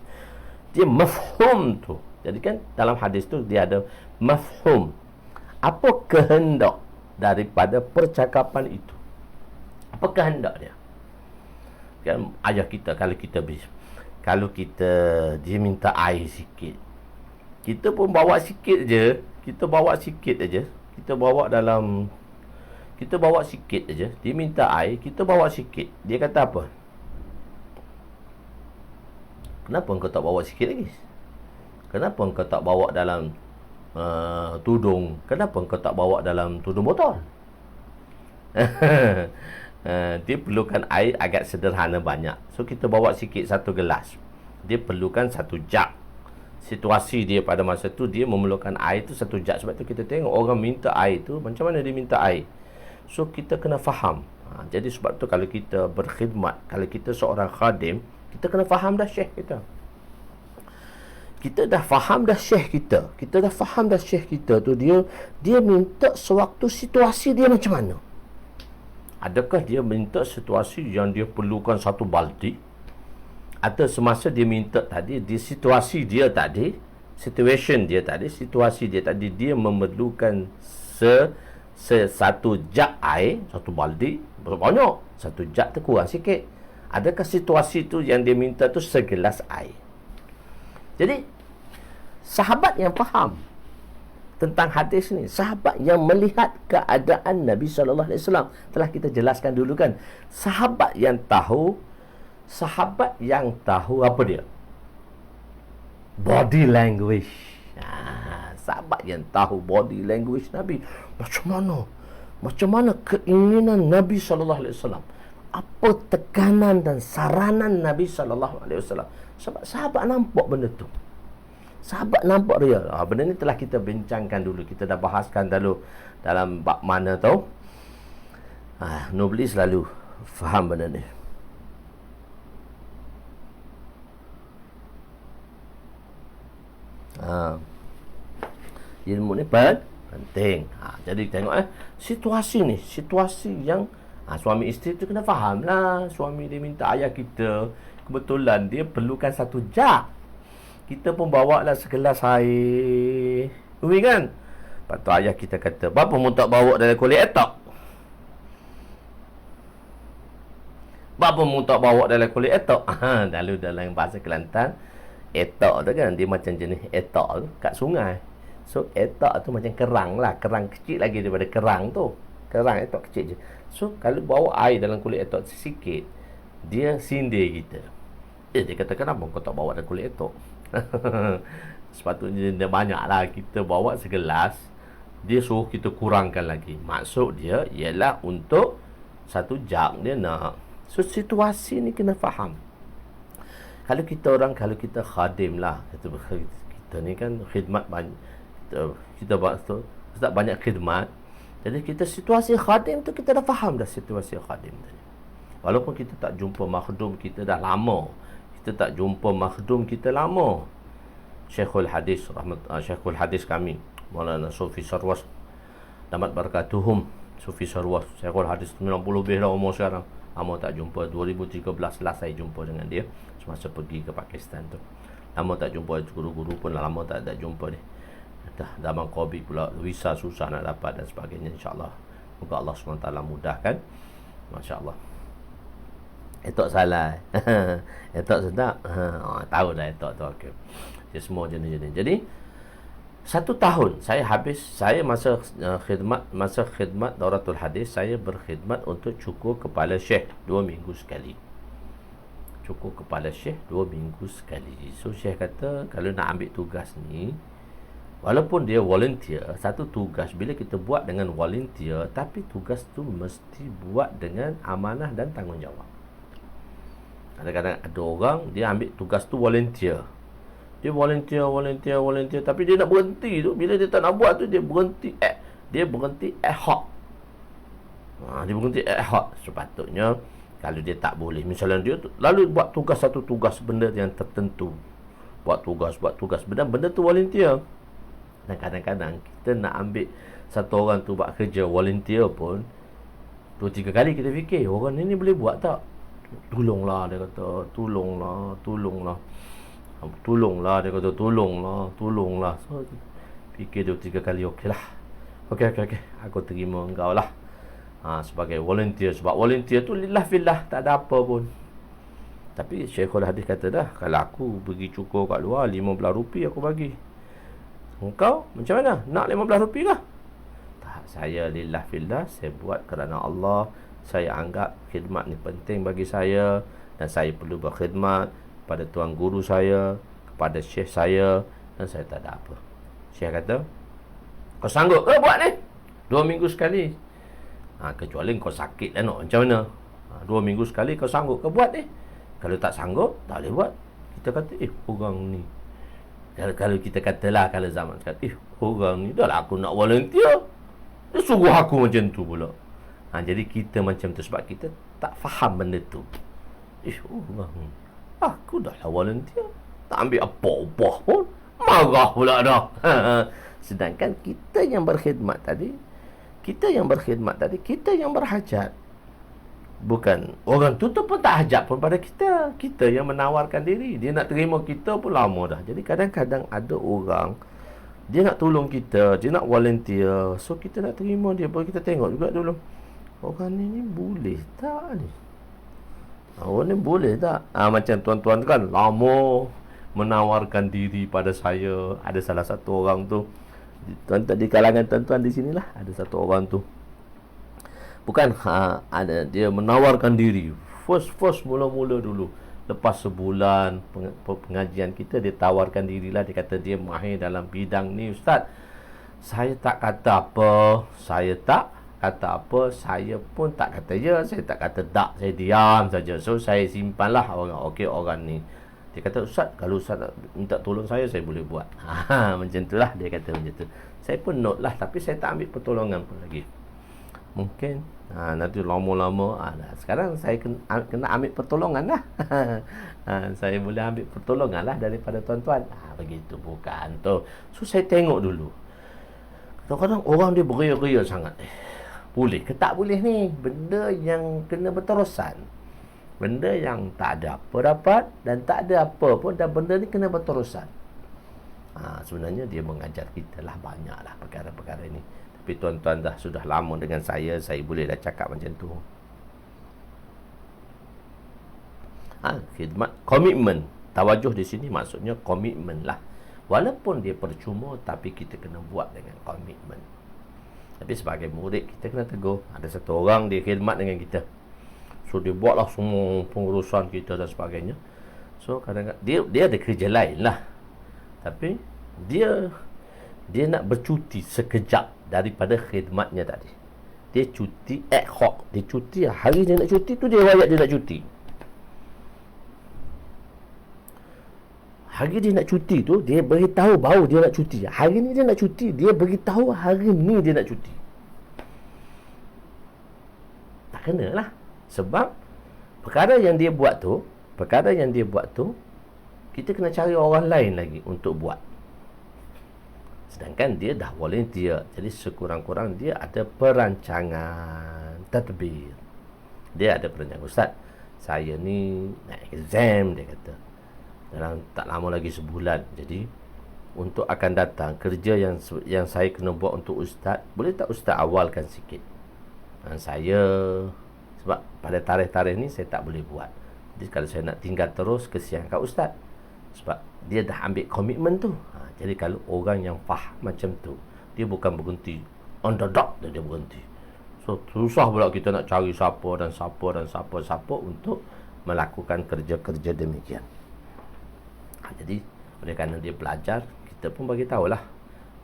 Dia mafhum tu. Jadi kan dalam hadis tu dia ada mafhum. Apa kehendak daripada percakapan itu? Apa kehendak dia? Kan ayah kita, kalau kita dia minta air sikit, kita pun bawa sikit je. Kita bawa sikit aja. Kita bawa sikit aja. Dia minta air, kita bawa sikit. Dia kata apa? Kenapa engkau tak bawa sikit lagi? Kenapa engkau tak bawa dalam tudung? Kenapa engkau tak bawa dalam tudung botol? Dia perlukan air agak sederhana banyak. So kita bawa sikit, satu gelas. Dia perlukan satu jug. Situasi dia pada masa tu, dia memerlukan air tu satu jug. Sebab tu kita tengok orang minta air tu, macam mana dia minta air. So kita kena faham. Jadi sebab tu kalau kita berkhidmat, kalau kita seorang khadim, kita kena faham dah syekh kita. Kita dah faham dah syekh kita. Kita dah faham dah syekh kita tu, dia minta sewaktu situasi dia macam mana. Adakah dia minta situasi yang dia perlukan satu baldi, atau semasa dia minta tadi, di situasi dia tadi, situasi dia tadi, dia memerlukan satu jug air, satu baldi banyak, satu jug tu kurang sikit. Adakah situasi tu yang dia minta tu segelas air? Jadi sahabat yang faham tentang hadis ni, sahabat yang melihat keadaan Nabi SAW, telah kita jelaskan dulu kan, sahabat yang tahu apa dia? Body language. Sahabat yang tahu body language Nabi. Macam mana keinginan Nabi SAW, apa tekanan dan saranan Nabi SAW. Sebab sahabat nampak benda tu. Sahabat nampak real. Benda ni telah kita bincangkan dulu. Kita dah bahaskan dulu dalam bab mana tau. Nobeli selalu faham benda ni. Ilmu ni penting. Jadi tengok situasi ni, situasi yang Suami isteri tu kena faham lah. Suami dia minta ayah kita, kebetulan dia perlukan satu jak. Kita pun bawa lah segelas air. Umi kan? Lepas tu ayah kita kata, bapa mu tak bawa dalam kulit etak? Bapa mu tak bawa dalam kulit etak? Lalu dalam bahasa Kelantan, etak tu kan, dia macam jenis etak tu kat sungai. So, etak tu macam kerang lah. Kerang kecil lagi daripada kerang tu. Kerang etak kecil je. So, kalau bawa air dalam kulit etok sikit, dia sindir kita. Dia kata, kenapa kau tak bawa dalam kulit etok? Sepatutnya dia banyak lah. Kita bawa segelas, dia suruh kita kurangkan lagi. Maksud dia ialah untuk satu jam dia nak. So, situasi ni kena faham. Kalau kita khadim lah. Kita ni kan khidmat banyak. Kita banyak khidmat. Jadi kita situasi khadim tu, kita dah faham dah situasi khadim tadi. Walaupun kita tak jumpa makhdum kita dah lama. Kita tak jumpa makhdum kita lama. Syekhul Hadis kami, Maulana Sufi Sarwas, damat barakatuhum, Sufi Sarwas, Syekhul Hadis 90 lebih dah umur sekarang. Lama tak jumpa. 2013 lah saya jumpa dengan dia semasa pergi ke Pakistan tu. Lama tak jumpa. Guru-guru pun lama tak ada jumpa dia. Zaman COVID pula, visa susah nak dapat dan sebagainya. InsyaAllah, moga Allah SWT mudahkan. Masya Allah. Etok salah. Etok sedap. Tahu dah etok tu. Okay. Dia semua jenis-jenis. Jadi 1 tahun saya masa khidmat Dauratul Hadis, saya berkhidmat untuk cukur kepala syekh 2 minggu sekali. Cukur kepala syekh 2 minggu sekali. So syekh kata, kalau nak ambil tugas ni, walaupun dia volunteer, satu tugas bila kita buat dengan volunteer, tapi tugas tu mesti buat dengan amanah dan tanggungjawab. Kadang-kadang ada orang dia ambil tugas tu volunteer. Dia volunteer, tapi dia nak berhenti tu, bila dia tak nak buat tu, dia berhenti ad hoc. Dia berhenti ad hoc. Sepatutnya kalau dia tak boleh, misalnya dia tu, lalu buat satu tugas benda yang tertentu. Buat tugas benda tu volunteer. Dan kadang-kadang kita nak ambil satu orang tu buat kerja volunteer pun 2-3 kali kita fikir, orang ni boleh buat tak? Tolonglah, dia kata, tolonglah. Dia kata, tolonglah. So fikir 2-3 kali, okeylah. Okey, aku terima engkau lah sebagai volunteer. Sebab volunteer tu lillah fillah, tak ada apa pun. Tapi Syekhul Hadis kata dah, kalau aku pergi cukur kat luar, RM15 aku bagi. Engkau macam mana? Nak RM15 kah? Tak, saya lillah fillah, saya buat kerana Allah. Saya anggap khidmat ni penting bagi saya, dan saya perlu berkhidmat pada tuan guru saya, kepada syekh saya, dan saya tak ada apa. Syekh kata, kau sanggup ke buat ni? 2 minggu sekali. Kecuali kau sakit lah, macam mana? 2 minggu sekali kau sanggup ke buat ni? Kalau tak sanggup, tak boleh buat. Kita kata, orang ni, kalau kita katalah, kalau zaman sekarang, orang ni dah lah aku nak volunteer, dia suruh aku macam tu pula. Jadi kita macam tu sebab kita tak faham benda tu. Orang ni, aku dah lah volunteer, tak ambil apa-apa pun, marah pula dah. Sedangkan kita yang berkhidmat tadi, kita yang berhajat. Bukan orang tu pun tak hajat pun pada kita. Kita yang menawarkan diri. Dia nak terima kita pun lama dah. Jadi kadang-kadang ada orang, dia nak tolong kita, dia nak volunteer. So kita nak terima dia pun, kita tengok juga dulu, orang ni boleh tak ni? Orang ni boleh tak? Macam tuan-tuan kan lama menawarkan diri pada saya. Ada salah satu orang tu, di kalangan tuan-tuan di sinilah, ada satu orang tu, bukan ada, dia menawarkan diri first mula-mula dulu. Lepas sebulan pengajian kita, dia tawarkan dirilah. Dia kata dia mahir dalam bidang ni, Ustaz. Saya tak kata apa, saya pun tak kata ya, saya tak kata tak, saya diam saja. So saya simpanlah orang ni. Dia kata, Ustaz, kalau Ustaz minta tolong saya boleh buat. Macam tu lah, dia kata macam tu. Saya pun note lah, tapi saya tak ambil pertolongan pun lagi. Mungkin nanti lama-lama sekarang saya kena ambil pertolongan lah. Saya boleh ambil pertolongan lah daripada tuan-tuan. Begitu bukan tu. So saya tengok dulu, kadang-kadang orang dia beria-ria sangat. Boleh ke tak boleh ni? Benda yang kena berterusan. Benda yang tak ada apa dapat dan tak ada apa pun, dan benda ni kena berterusan. Sebenarnya dia mengajar kita lah banyaklah perkara-perkara ini. Tapi tuan-tuan dah sudah lama dengan saya boleh dah cakap macam tu. Khidmat, komitmen. Tawajuh di sini maksudnya komitmen lah. Walaupun dia percuma, tapi kita kena buat dengan komitmen. Tapi sebagai murid, kita kena tegur. Ada satu orang dia khidmat dengan kita, so dia buatlah semua pengurusan kita dan sebagainya. So kadang-kadang dia ada kerja lain lah, tapi dia nak bercuti sekejap daripada khidmatnya tadi. Dia cuti ad hoc. Dia cuti hari dia nak cuti tu, dia rakyat dia nak cuti. Hari dia nak cuti tu, dia beritahu bahawa dia nak cuti. Hari ni dia nak cuti, dia beritahu hari ni dia nak cuti. Tak kena lah. Sebab perkara yang dia buat tu, kita kena cari orang lain lagi untuk buat. Sedangkan dia dah volunteer. Jadi sekurang-kurang dia ada perancangan tadbir. Dia ada perancangan. Ustaz, saya ni nak exam, dia kata, dalam tak lama lagi sebulan. Jadi untuk akan datang kerja yang saya kena buat untuk ustaz, boleh tak ustaz awalkan sikit? Saya sebab pada tarikh-tarikh ni saya tak boleh buat. Jadi kalau saya nak tinggal terus, kesian kat ustaz. Sebab dia dah ambil komitmen tu. Jadi kalau orang yang faham macam tu, dia bukan berhenti on the dot, dia berhenti. So susah pula kita nak cari siapa untuk melakukan kerja-kerja demikian. Jadi oleh kerana dia belajar, kita pun bagi tahulah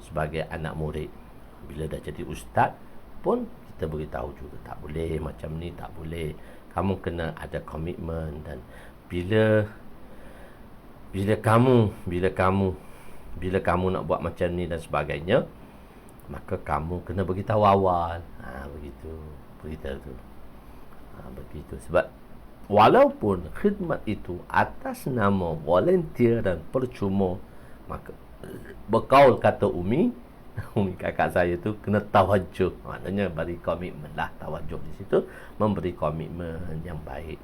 sebagai anak murid. Bila dah jadi ustaz pun kita beritahu juga, tak boleh macam ni, tak boleh. Kamu kena ada komitmen. Dan bila kamu nak buat macam ni dan sebagainya, maka kamu kena beritahu awal. Begitu. Sebab walaupun khidmat itu atas nama volunteer dan percuma, maka berkaul kata Umi kakak saya tu, kena tawajuh. Maknanya beri komitmen lah. Tawajuh di situ memberi komitmen yang baik.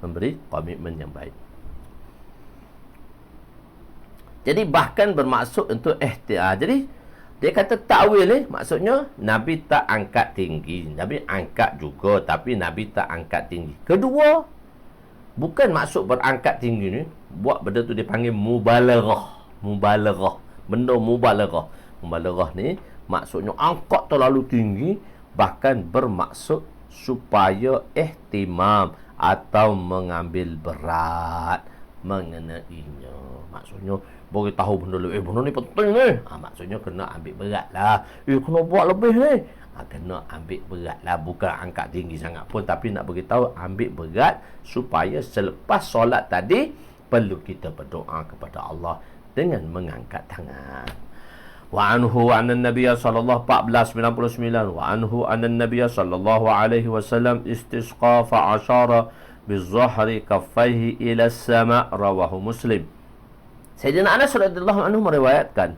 Memberi komitmen yang baik. Jadi bahkan bermaksud untuk ikhtiar. Jadi dia kata takwil maksudnya Nabi tak angkat tinggi. Nabi angkat juga, tapi Nabi tak angkat tinggi. Kedua, bukan maksud berangkat tinggi ni, buat benda tu dia panggil mubalaghah. Benda mubalaghah. Mubalaghah ni maksudnya angkat terlalu tinggi, bahkan bermaksud supaya ihtimam atau mengambil berat mengenainya. Maksudnya beritahu benda ni penting ni. Maksudnya kena ambil berat lah. Kena buat lebih ni. Kena ambil berat lah. Bukan angkat tinggi sangat pun, tapi nak beritahu ambil berat supaya selepas solat tadi perlu kita berdoa kepada Allah dengan mengangkat tangan. Wa anhu anna Nabiya sallallahu 1499 wa anhu anna Nabiya sallallahu alaihi wasallam istisqa fa ashara bizahri kaffaihi ila as-sama', rawahu Muslim. Sayyidina Anas radhiyallahu anhu meriwayatkan.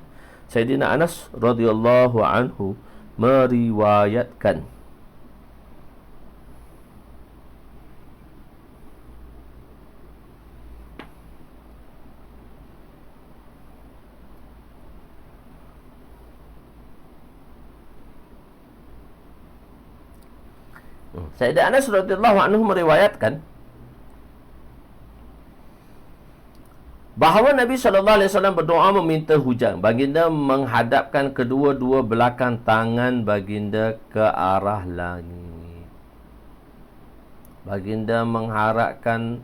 Sayyidina Anas radhiyallahu anhu meriwayatkan Sayyidina Anas radhiyallahu anhu meriwayatkan bahawa Nabi SAW berdoa meminta hujan. Baginda menghadapkan kedua-dua belakang tangan baginda ke arah langit. Baginda mengharapkan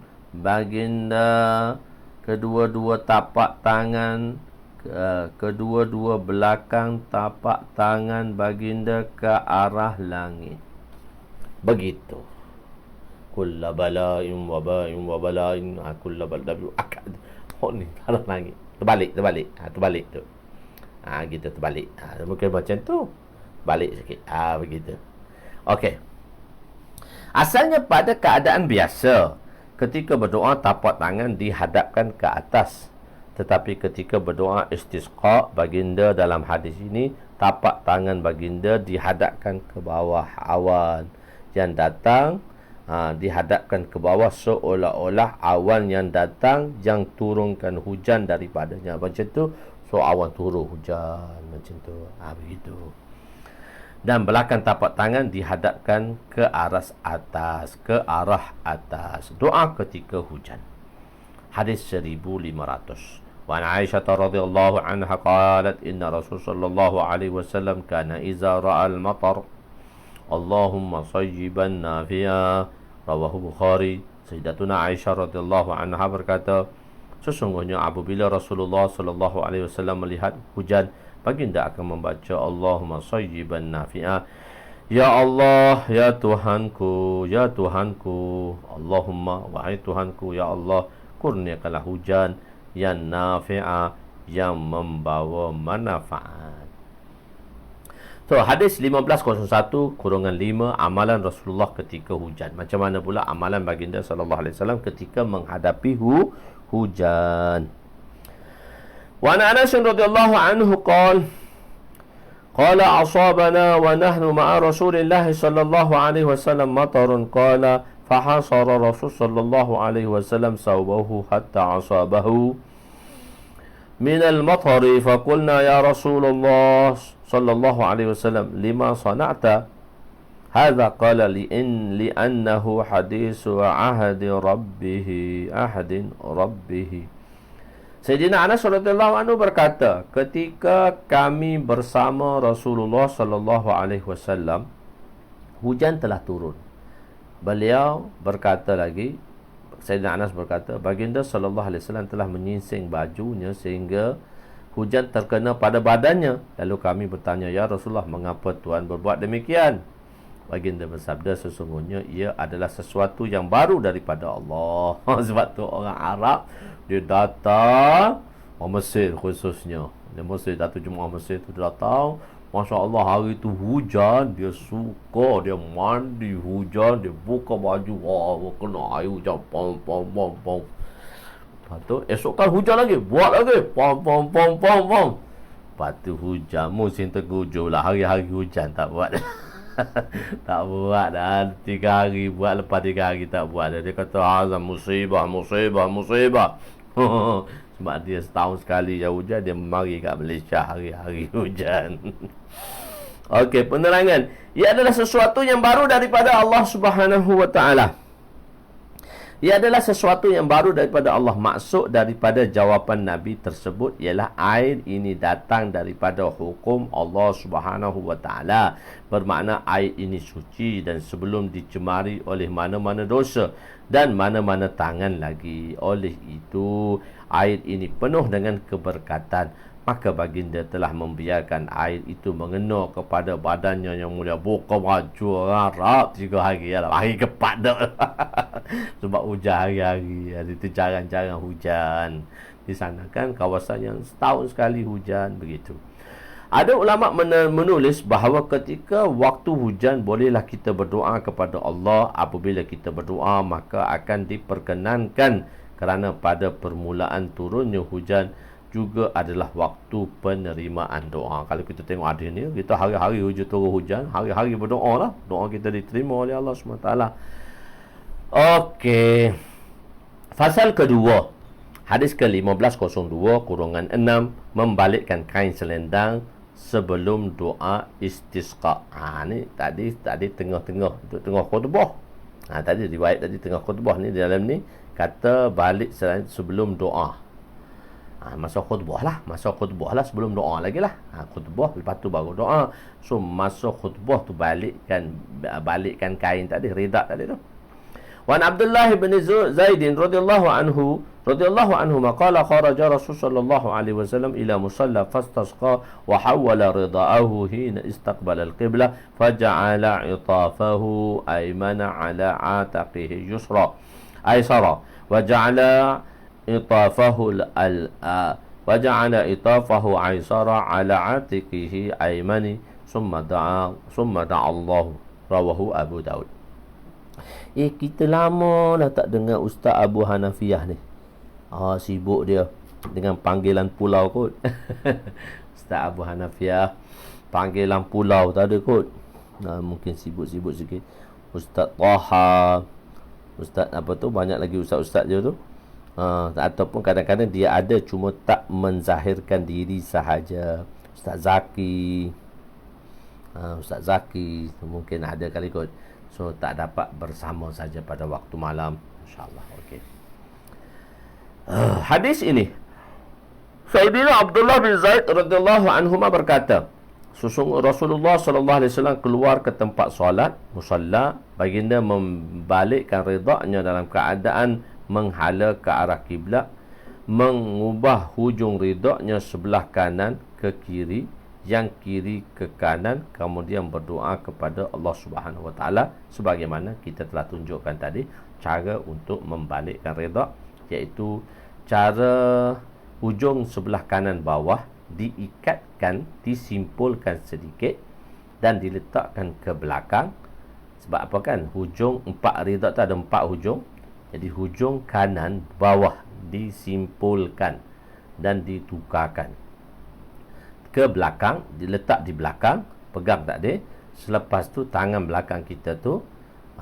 kedua-dua tapak tangan, kedua-dua belakang tapak tangan baginda ke arah langit. Begitu. Kulla bala'in wa ba'in wa bala'in kulla bala'in akad. Ni arah langit. Terbalik tu. Gitu terbalik. Mungkin macam tu. Balik sikit. Begitu. Okey. Asalnya pada keadaan biasa, ketika berdoa tapak tangan dihadapkan ke atas Tetapi ketika berdoa istisqa, baginda dalam hadis ini tapak tangan baginda dihadapkan ke bawah awan yang datang, dihadapkan ke bawah seolah-olah awan yang datang yang turunkan hujan daripadanya. Macam tu, so awan turun hujan macam tu. Begitu. Dan belakang tapak tangan dihadapkan ke arah atas, ke arah atas. Doa ketika hujan. Hadis 1500. Wa an Aisyah radhiyallahu anha qalat inna Rasul sallallahu alaihi wasallam kana idza ra'a al-matar Allahumma sayyiban nafi'a. Rawahu Bukhari. Sayyidatuna Aisyah radhiyallahu anha berkata, sesungguhnya apabila Rasulullah sallallahu alaihi wasallam melihat hujan, baginda akan membaca Allahumma sayyiban nafi'a. Ya Allah, ya Tuhanku, ya Tuhanku, Allahumma, wahai Tuhanku, ya Allah, kurniakanlah hujan yang nafi'a, yang membawa manfaat. So, hadis 1501-5, amalan Rasulullah ketika hujan. Macam mana pula amalan baginda sallallahu alaihi wasallam ketika menghadapi hujan. Wa an Anas radhiyallahu anhu qala asabana wa nahnu ma'a Rasulillah sallallahu alaihi wasallam matarun qala fahasara Rasul sallallahu alaihi wasallam sawbahu hatta asabahu min al-matari faqulna ya Rasulullah sallallahu alaihi wasallam lima sana'ta hadha qala li'annahu hadithu ahadi rabbih. Sayyidina Anas radhiyallahu anhu berkata, ketika kami bersama Rasulullah sallallahu alaihi wasallam, hujan telah turun. Beliau berkata lagi, Sayyidina Anas berkata, baginda sallallahu alaihi wasallam telah menyingsing bajunya sehingga hujan terkena pada badannya. Lalu kami bertanya, ya Rasulullah, mengapa Tuhan berbuat demikian? Baginda bersabda, sesungguhnya ia adalah sesuatu yang baru daripada Allah. Sebab tu orang Arab, dia datang, orang Mesir khususnya, dia Mesir, Datuk Jemaah Mesir tu datang, Masya Allah, hari tu hujan, dia suka, dia mandi hujan, dia buka baju, wah, kena air hujan, pom. Lepas tu, esok kan hujan lagi, buat lagi, pom. Lepas tu hujan, musim tergujur lah, hari-hari hujan tak buat. Tak buat dah, 3 hari buat, lepas 3 hari tak buat. Dia kata azam musibah. Sebab dia setahun sekali yang hujan, dia mari kat Malaysia hari-hari hujan. Okey, penerangan. Ia adalah sesuatu yang baru daripada Allah Subhanahu wa taala. Ia adalah sesuatu yang baru daripada Allah. Maksud daripada jawapan Nabi tersebut ialah air ini datang daripada hukum Allah Subhanahu wa taala. Bermakna air ini suci dan sebelum dicemari oleh mana-mana dosa dan mana-mana tangan lagi. Oleh itu, air ini penuh dengan keberkatan. Maka baginda telah membiarkan air itu mengena kepada badannya yang mulia. Buka baju, harap 3 hari lah. Hari keempat dah. Sebab hujan hari-hari. Itu jarang-jarang hujan. Di sana kan kawasan yang setahun sekali hujan. Begitu. Ada ulama menulis bahawa ketika waktu hujan, bolehlah kita berdoa kepada Allah. Apabila kita berdoa, maka akan diperkenankan. Kerana pada permulaan turunnya hujan juga adalah waktu penerimaan doa. Kalau kita tengok ada ni, kita hari-hari turun hujan, hari-hari berdoa lah, doa kita diterima oleh Allah SWT. Okey, fasal kedua, hadis ke-1502-6, membalikkan kain selendang sebelum doa istisqa. Ni tadi tengah-tengah, tengah khutbah. Tadi riwayat tadi tengah khutbah ni, dalam ni kata balik sebelum doa. Masa khutbah lah, sebelum doa lagi lah. Khutbah, lepas tu baru doa. So masa khutbah tu balikkan kain tadi, ridak tadi tu. Wan Abdullah bin Zaid radhiyallahu anhu maqala kharaja Rasul sallallahu alaihi wasallam ila musalla fastasqa wa hawala ridaahu hina istaqbala al-qiblah faja'ala 'itafahu aymana 'ala 'ataqihi aysara wa ja'ala itafahu aysara ala atiqihi aymani summa da'a Allah. Rawahu Abu Daud. Kita lama dah tak dengar Ustaz Abu Hanafiyah ni. Sibuk dia. dengan panggilan pulau kot. Ustaz Abu Hanafiah, panggilan pulau tak ada kot. Mungkin sibuk-sibuk sikit. Ustaz Taha, Ustaz apa tu, banyak lagi ustaz-ustaz je tu. Ataupun kadang-kadang dia ada cuma tak menzahirkan diri sahaja. Ustaz Zaki, Ustaz Zaki mungkin ada kali kot. So tak dapat bersama saja pada waktu malam, insya-Allah. Okey. Hadis ini Sayyidina Abdullah bin Zaid radhiyallahu anhuma berkata, sesungguhnya Rasulullah sallallahu alaihi wasallam keluar ke tempat solat, musalla, baginda membalikkan ridaknya dalam keadaan menghala ke arah kiblat, mengubah hujung ridaknya sebelah kanan ke kiri, yang kiri ke kanan, kemudian berdoa kepada Allah Subhanahu wa taala sebagaimana kita telah tunjukkan tadi cara untuk membalikkan ridak, iaitu cara hujung sebelah kanan bawah diikatkan, disimpulkan sedikit dan diletakkan ke belakang. Sebab apa kan? Hujung 4 ridak tu ada 4 hujung. Jadi hujung kanan bawah disimpulkan dan ditukarkan ke belakang, diletak di belakang, pegang tak ada. Selepas tu tangan belakang kita tu,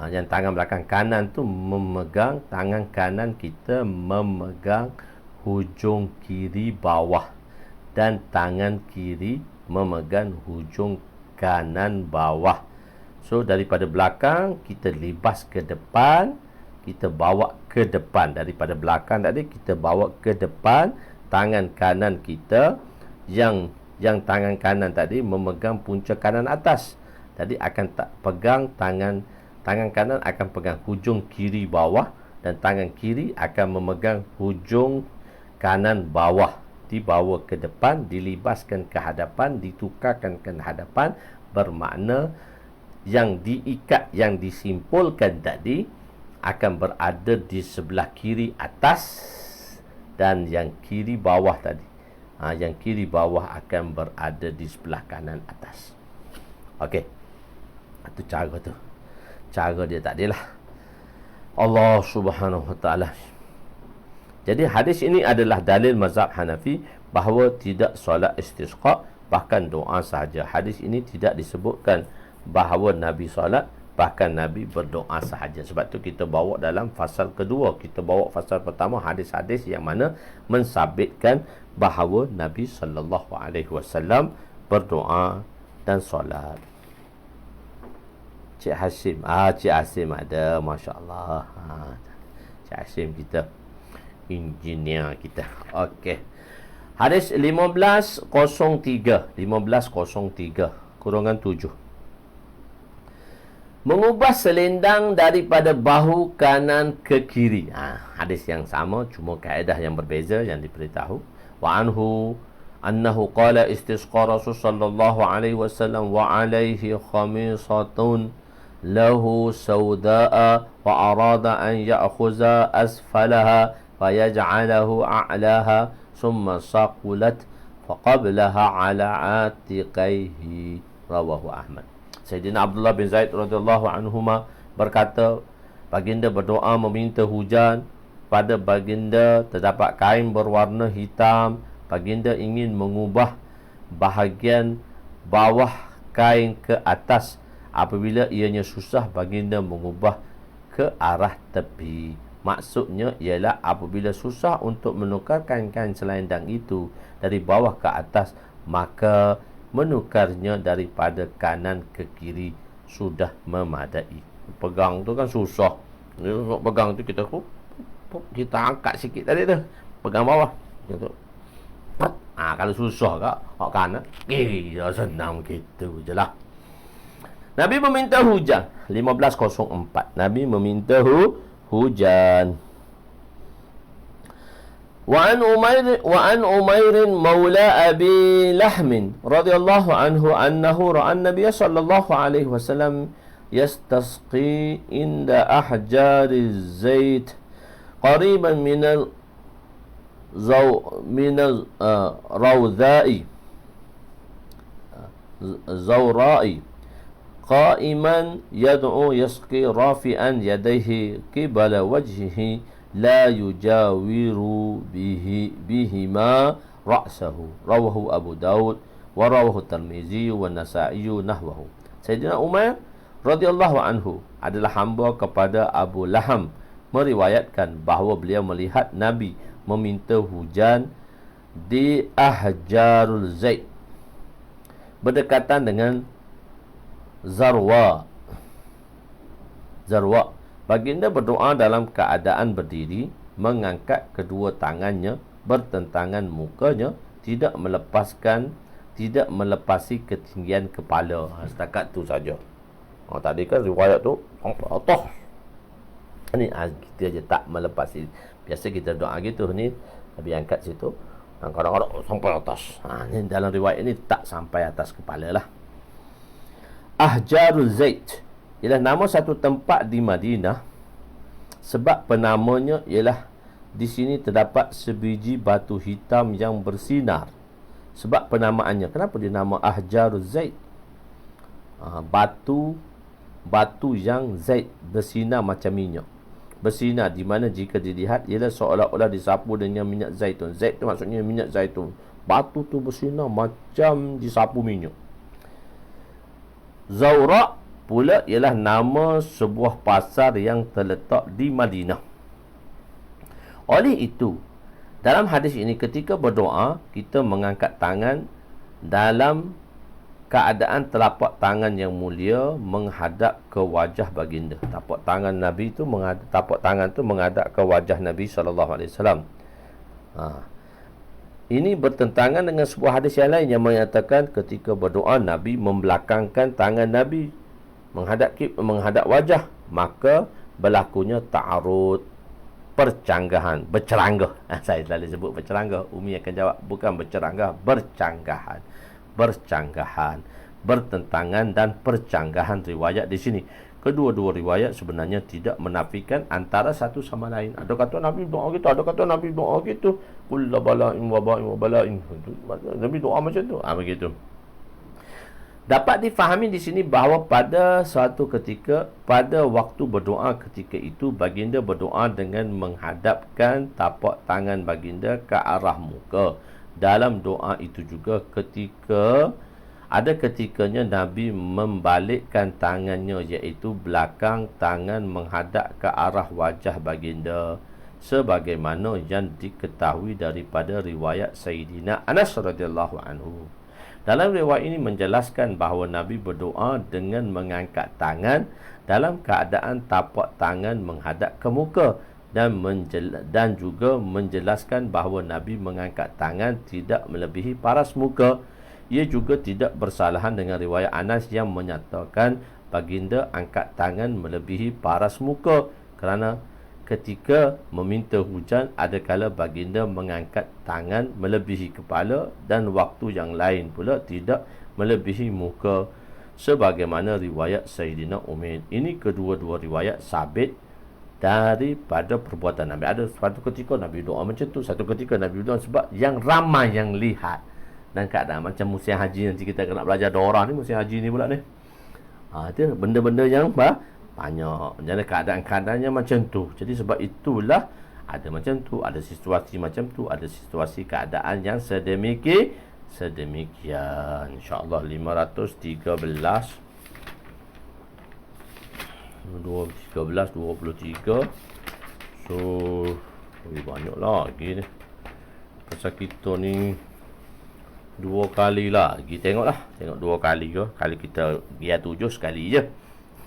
yang tangan belakang kanan tu memegang, tangan kanan kita memegang hujung kiri bawah dan tangan kiri memegang hujung kanan bawah. So daripada belakang kita libas ke depan, kita bawa ke depan. Daripada belakang tadi kita bawa ke depan, tangan kanan kita yang tangan kanan tadi memegang punca kanan atas. Tadi akan tak pegang tangan kanan akan pegang hujung kiri bawah dan tangan kiri akan memegang hujung kanan bawah. Dibawa ke depan, dilibaskan ke hadapan, ditukarkan ke hadapan, bermakna yang diikat, yang disimpulkan tadi akan berada di sebelah kiri atas dan yang kiri bawah tadi. Yang kiri bawah akan berada di sebelah kanan atas. Okey. Itu cara tu. Cara dia tak adalah Allah Subhanahu wa taala. Jadi hadis ini adalah dalil mazhab Hanafi bahawa tidak solat istisqa, bahkan doa sahaja. Hadis ini tidak disebutkan bahawa Nabi solat, bahkan Nabi berdoa sahaja. Sebab tu kita bawa dalam fasal kedua. Kita bawa fasal pertama hadis-hadis yang mana mensabitkan bahawa Nabi sallallahu alaihi wasallam berdoa dan solat. Cik Hashim, Cik Hashim ada, masya-Allah. Cik Hashim kita engineer kita. Okey. Hadis 1503 kurungan 7. Mengubah selendang daripada bahu kanan ke kiri. Hadis yang sama, cuma kaedah yang berbeza yang diberitahu. Wa anhu annahu qala istisqa Rasul sallallahu alaihi wasallam wa alaihi khamisatun lahu sauda'a wa arada an ya'khuza asfalaha fayaj'alahu a'laha summa saqulat faqablaha ala atiqaihi, rawahu Ahmad. Sayyidina Abdullah bin Zaid radhiyallahu anhuma berkata, baginda berdoa meminta hujan. Pada baginda terdapat kain berwarna hitam. Baginda ingin mengubah bahagian bawah kain ke atas. Apabila ianya susah, baginda mengubah ke arah tepi. Maksudnya ialah apabila susah untuk menukarkan kain selendang itu dari bawah ke atas, maka menukarnya daripada kanan ke kiri sudah memadai. Pegang tu kan susah. Pegang tu kita angkat sikit tadi tu. Pegang bawah. Gitu. Kalau susah kak, kanan, kiri senang gitu je lah. Nabi meminta hujan. 1504. Nabi meminta hujan. وعن أمير مولى أبي لحم رضي الله عنه أنه رأى النبي صلى الله عليه وسلم يستسقي عند أحجار الزيت قريبا من الروضاء زوراء قائما يدعو يسقي رافعا يديه قبل وجهه la yujawiru bihima ra'sahu. Rawahu Abu Daud wa rawahu Tirmizi wa Nasa'i nahwahu. Sayyidina Umar radhiyallahu anhu adalah hamba kepada Abu Laham, meriwayatkan bahawa beliau melihat Nabi meminta hujan di Ahjarul Zaid, berdekatan dengan Zarwa. Baginda berdoa dalam keadaan berdiri, mengangkat kedua tangannya bertentangan mukanya, tidak melepasi ketinggian kepala. Setakat tu saja. Tadi kan riwayat tu Allah. Ni kita je tak melepasi. Biasa kita doa gitu ni, Nabi angkat situ, kadang-kadang sampai atas. Ni dalam riwayat ni tak sampai atas kepala lah. Ahjarul Zaid ialah nama satu tempat di Madinah. Sebab penamanya ialah di sini terdapat sebiji batu hitam yang bersinar. Sebab penamaannya, kenapa dia nama Ahjarul Zaid? Batu yang Zaid bersinar macam minyak. Bersinar di mana jika dilihat ialah seolah-olah disapu dengan minyak zaitun. Zaid tu maksudnya minyak zaitun. Batu tu bersinar macam disapu minyak. Zawra pula ialah nama sebuah pasar yang terletak di Madinah. Oleh itu, dalam hadis ini ketika berdoa, kita mengangkat tangan dalam keadaan telapak tangan yang mulia menghadap ke wajah baginda. Tapak tangan Nabi tu menghadap ke wajah Nabi sallallahu alaihi wasallam. Ini bertentangan dengan sebuah hadis yang lain yang menyatakan ketika berdoa Nabi membelakangkan tangan Nabi menghadap wajah, maka berlakunya ta'arud, bercanggah. Saya selalu sebut berceranggah. Umi akan jawab bukan berceranggah, bercanggahan, bertentangan dan percanggahan riwayat di sini. Kedua-dua riwayat sebenarnya tidak menafikan antara satu sama lain. Ada kata Nabi doa gitu, ada kata Nabi doa gitu. Kullu bala'in wa bala'in. Nabi doa macam tu. Begitu. Dapat difahami di sini bahawa pada suatu ketika, pada waktu berdoa ketika itu, baginda berdoa dengan menghadapkan tapak tangan baginda ke arah muka. Dalam doa itu juga ketikanya Nabi membalikkan tangannya, iaitu belakang tangan menghadap ke arah wajah baginda, sebagaimana yang diketahui daripada riwayat Sayyidina Anas radhiyallahu anhu. Dalam riwayat ini menjelaskan bahawa Nabi berdoa dengan mengangkat tangan dalam keadaan tapak tangan menghadap ke muka, dan juga menjelaskan bahawa Nabi mengangkat tangan tidak melebihi paras muka. Ia juga tidak bersalahan dengan riwayat Anas yang menyatakan baginda angkat tangan melebihi paras muka, kerana ketika meminta hujan adakala baginda mengangkat tangan melebihi kepala, dan waktu yang lain pula tidak melebihi muka, sebagaimana riwayat Sayyidina Umar. Ini kedua-dua riwayat sabit daripada perbuatan Nabi. Ada satu ketika Nabi doa macam tu, satu ketika Nabi doa sebab yang ramai yang lihat. Dan keadaan macam musim haji, nanti kita kena belajar Dorah ni, musim haji ni pula ni. Itu benda-benda yang banyak. Jadi keadaan-keadaannya macam tu. Jadi sebab itulah ada macam tu, ada situasi macam tu, ada situasi keadaan yang sedemikian. InsyaAllah 513 23. So lebih banyak lagi ni. Pasal kita ni 2 kali lagi. Tengok 2 kali ke. Kalau kita gia 7 sekali je.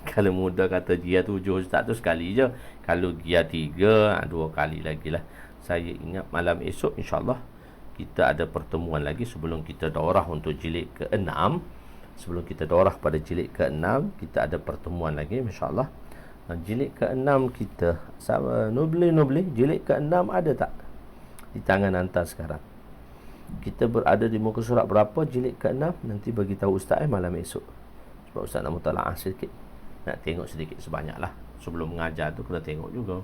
Kalau muda kata gia 7 Ustaz tu sekali je. Kalau gia 3 2 kali lagi lah. Saya ingat malam esok insyaAllah kita ada pertemuan lagi sebelum kita daurah untuk jilid ke-6. Sebelum kita daurah pada jilid ke-6, kita ada pertemuan lagi insyaAllah. Jilid ke-6 kita sama Nubli jilid ke-6 ada tak di tangan hantar sekarang? Kita berada di muka surat berapa jilid ke-6? Nanti bagi tahu Ustaz malam esok. Sebab Ustaz nak mutalaah sikit, nak tengok sedikit sebanyak lah. Sebelum mengajar tu kena tengok juga.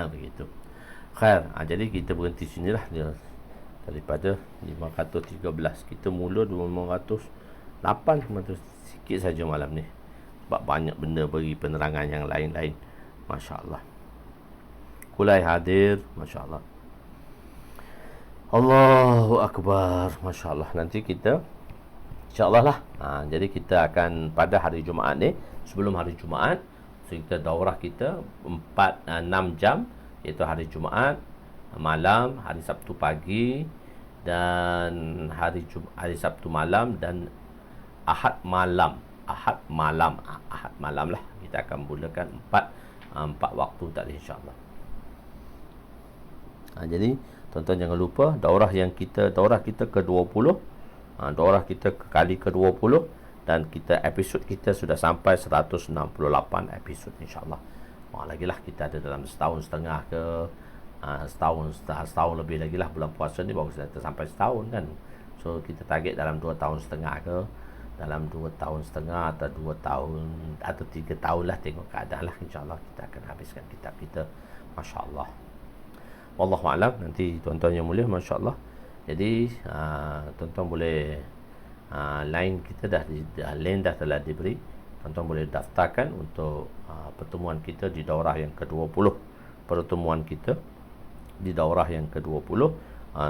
Begitu. Khair. Jadi kita berhenti sinilah dia. Daripada 513 kita mula 508 sikit saja malam ni. Sebab banyak benda bagi penerangan yang lain-lain. Masya Allah. Kulai hadir, masya-Allah. Allahu akbar, masya-Allah. Nanti kita insya-Allah lah. Jadi kita akan pada hari Jumaat ni, sebelum hari Jumaat, so kita daurah kita 6 jam, iaitu hari Jumaat malam, hari Sabtu pagi, dan hari Sabtu malam, dan Ahad malam. Ahad malam lah. Kita akan mulakan 4 waktu tadi, insya-Allah. Jadi tuan-tuan jangan lupa daurah kita ke-20, daurah kita kali ke-20, dan episod kita sudah sampai 168 episod, insya-Allah. Lagilah kita ada dalam setahun setengah ke setahun lebih lagi lah. Bulan puasa ni baru kita sampai setahun kan. So kita target dalam 2 tahun setengah ke, dalam 2 tahun setengah atau 2 tahun atau 3 tahun lah, tengok keadaan lah, insya-Allah kita akan habiskan kitab kita, masya-Allah. Wallahu a'lam. Nanti tuan-tuan yang mulia, masya-Allah. Jadi tuan-tuan boleh line kita line dah telah diberi. Tuan-tuan boleh daftarkan untuk pertemuan kita di daurah yang ke-20. Pertemuan kita di daurah yang ke-20,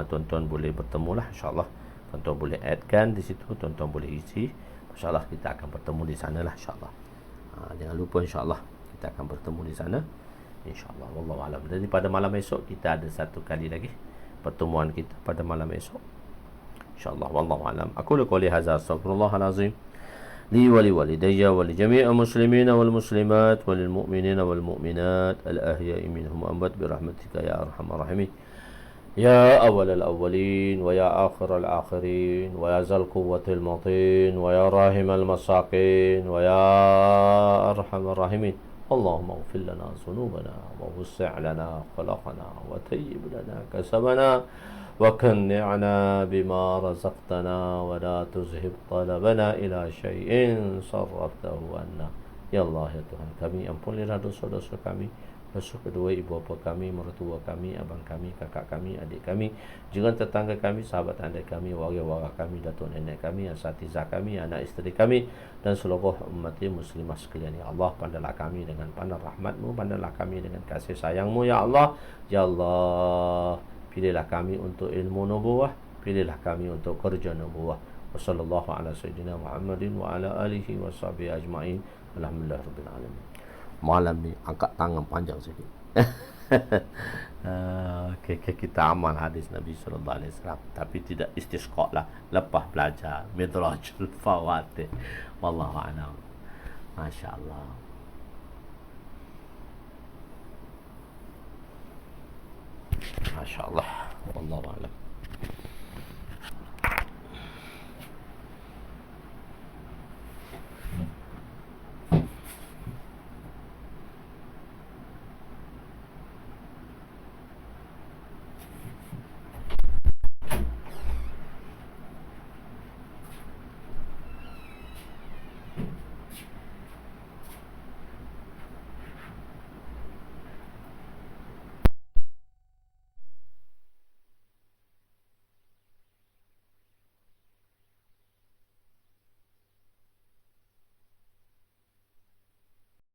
tuan-tuan boleh bertemulah, insya-Allah. Tuan-tuan boleh addkan di situ, tuan-tuan boleh isi. Masya-Allah kita akan bertemu di sanalah, insya-Allah. Jangan lupa, insya-Allah kita akan bertemu di sana, insya-Allah. Wallahu a'lam. Jadi pada malam esok kita ada satu kali lagi pertemuan kita pada malam esok, insya-Allah. Wallahu a'lam. Aku qouli hadza, astaghfirullahal azim li wa li walidayya wa li jami'il muslimina wal muslimat wal mu'minina wal mu'minat al ahya'i minhum amwat bi rahmatika ya arhamar rahimin. يا أول الأولين ويا آخر الآخرين ويا ذا القوة المتين ويا راحم المساكين ويا أرحم الراحمين. اللهم اغفر لنا ذنوبنا ووسع لنا خلقنا وطيب لنا كسبنا وقنعنا بما رزقتنا ولا تذهب طلبنا إلى شيء صرفته عنا. Ya Allah, ya Tuhan kami, ampunilah dosa-dosa kami, dosa kedua ibu bapa kami, mertua kami, abang kami, kakak kami, adik kami, jiran tetangga kami, sahabat anda kami, warga-warga kami, datuk nenek kami, asatizah kami, anak isteri kami, dan seluruh umat muslimah sekalian. Ya Allah, pandanglah kami dengan pandang rahmat-Mu, pandanglah kami dengan kasih sayang-Mu, ya Allah. Ya Allah, pilihlah kami untuk ilmu nubuwah, pilihlah kami untuk kerja nubuwah. Wassallallahu ala sayyidina Muhammadin wa ala alihi wa sahbihi ajma'in. Alhamdulillah rabbil alamin. Malam ni angkat tangan panjang sikit. Okay, kita amal hadis Nabi sallallahu alaihi wasallam, tapi tidak istisqa lah, lepas belajar midrajul fawatih. Wallahu a'lam. Masya-Allah. Masya-Allah. Wallahu a'lam.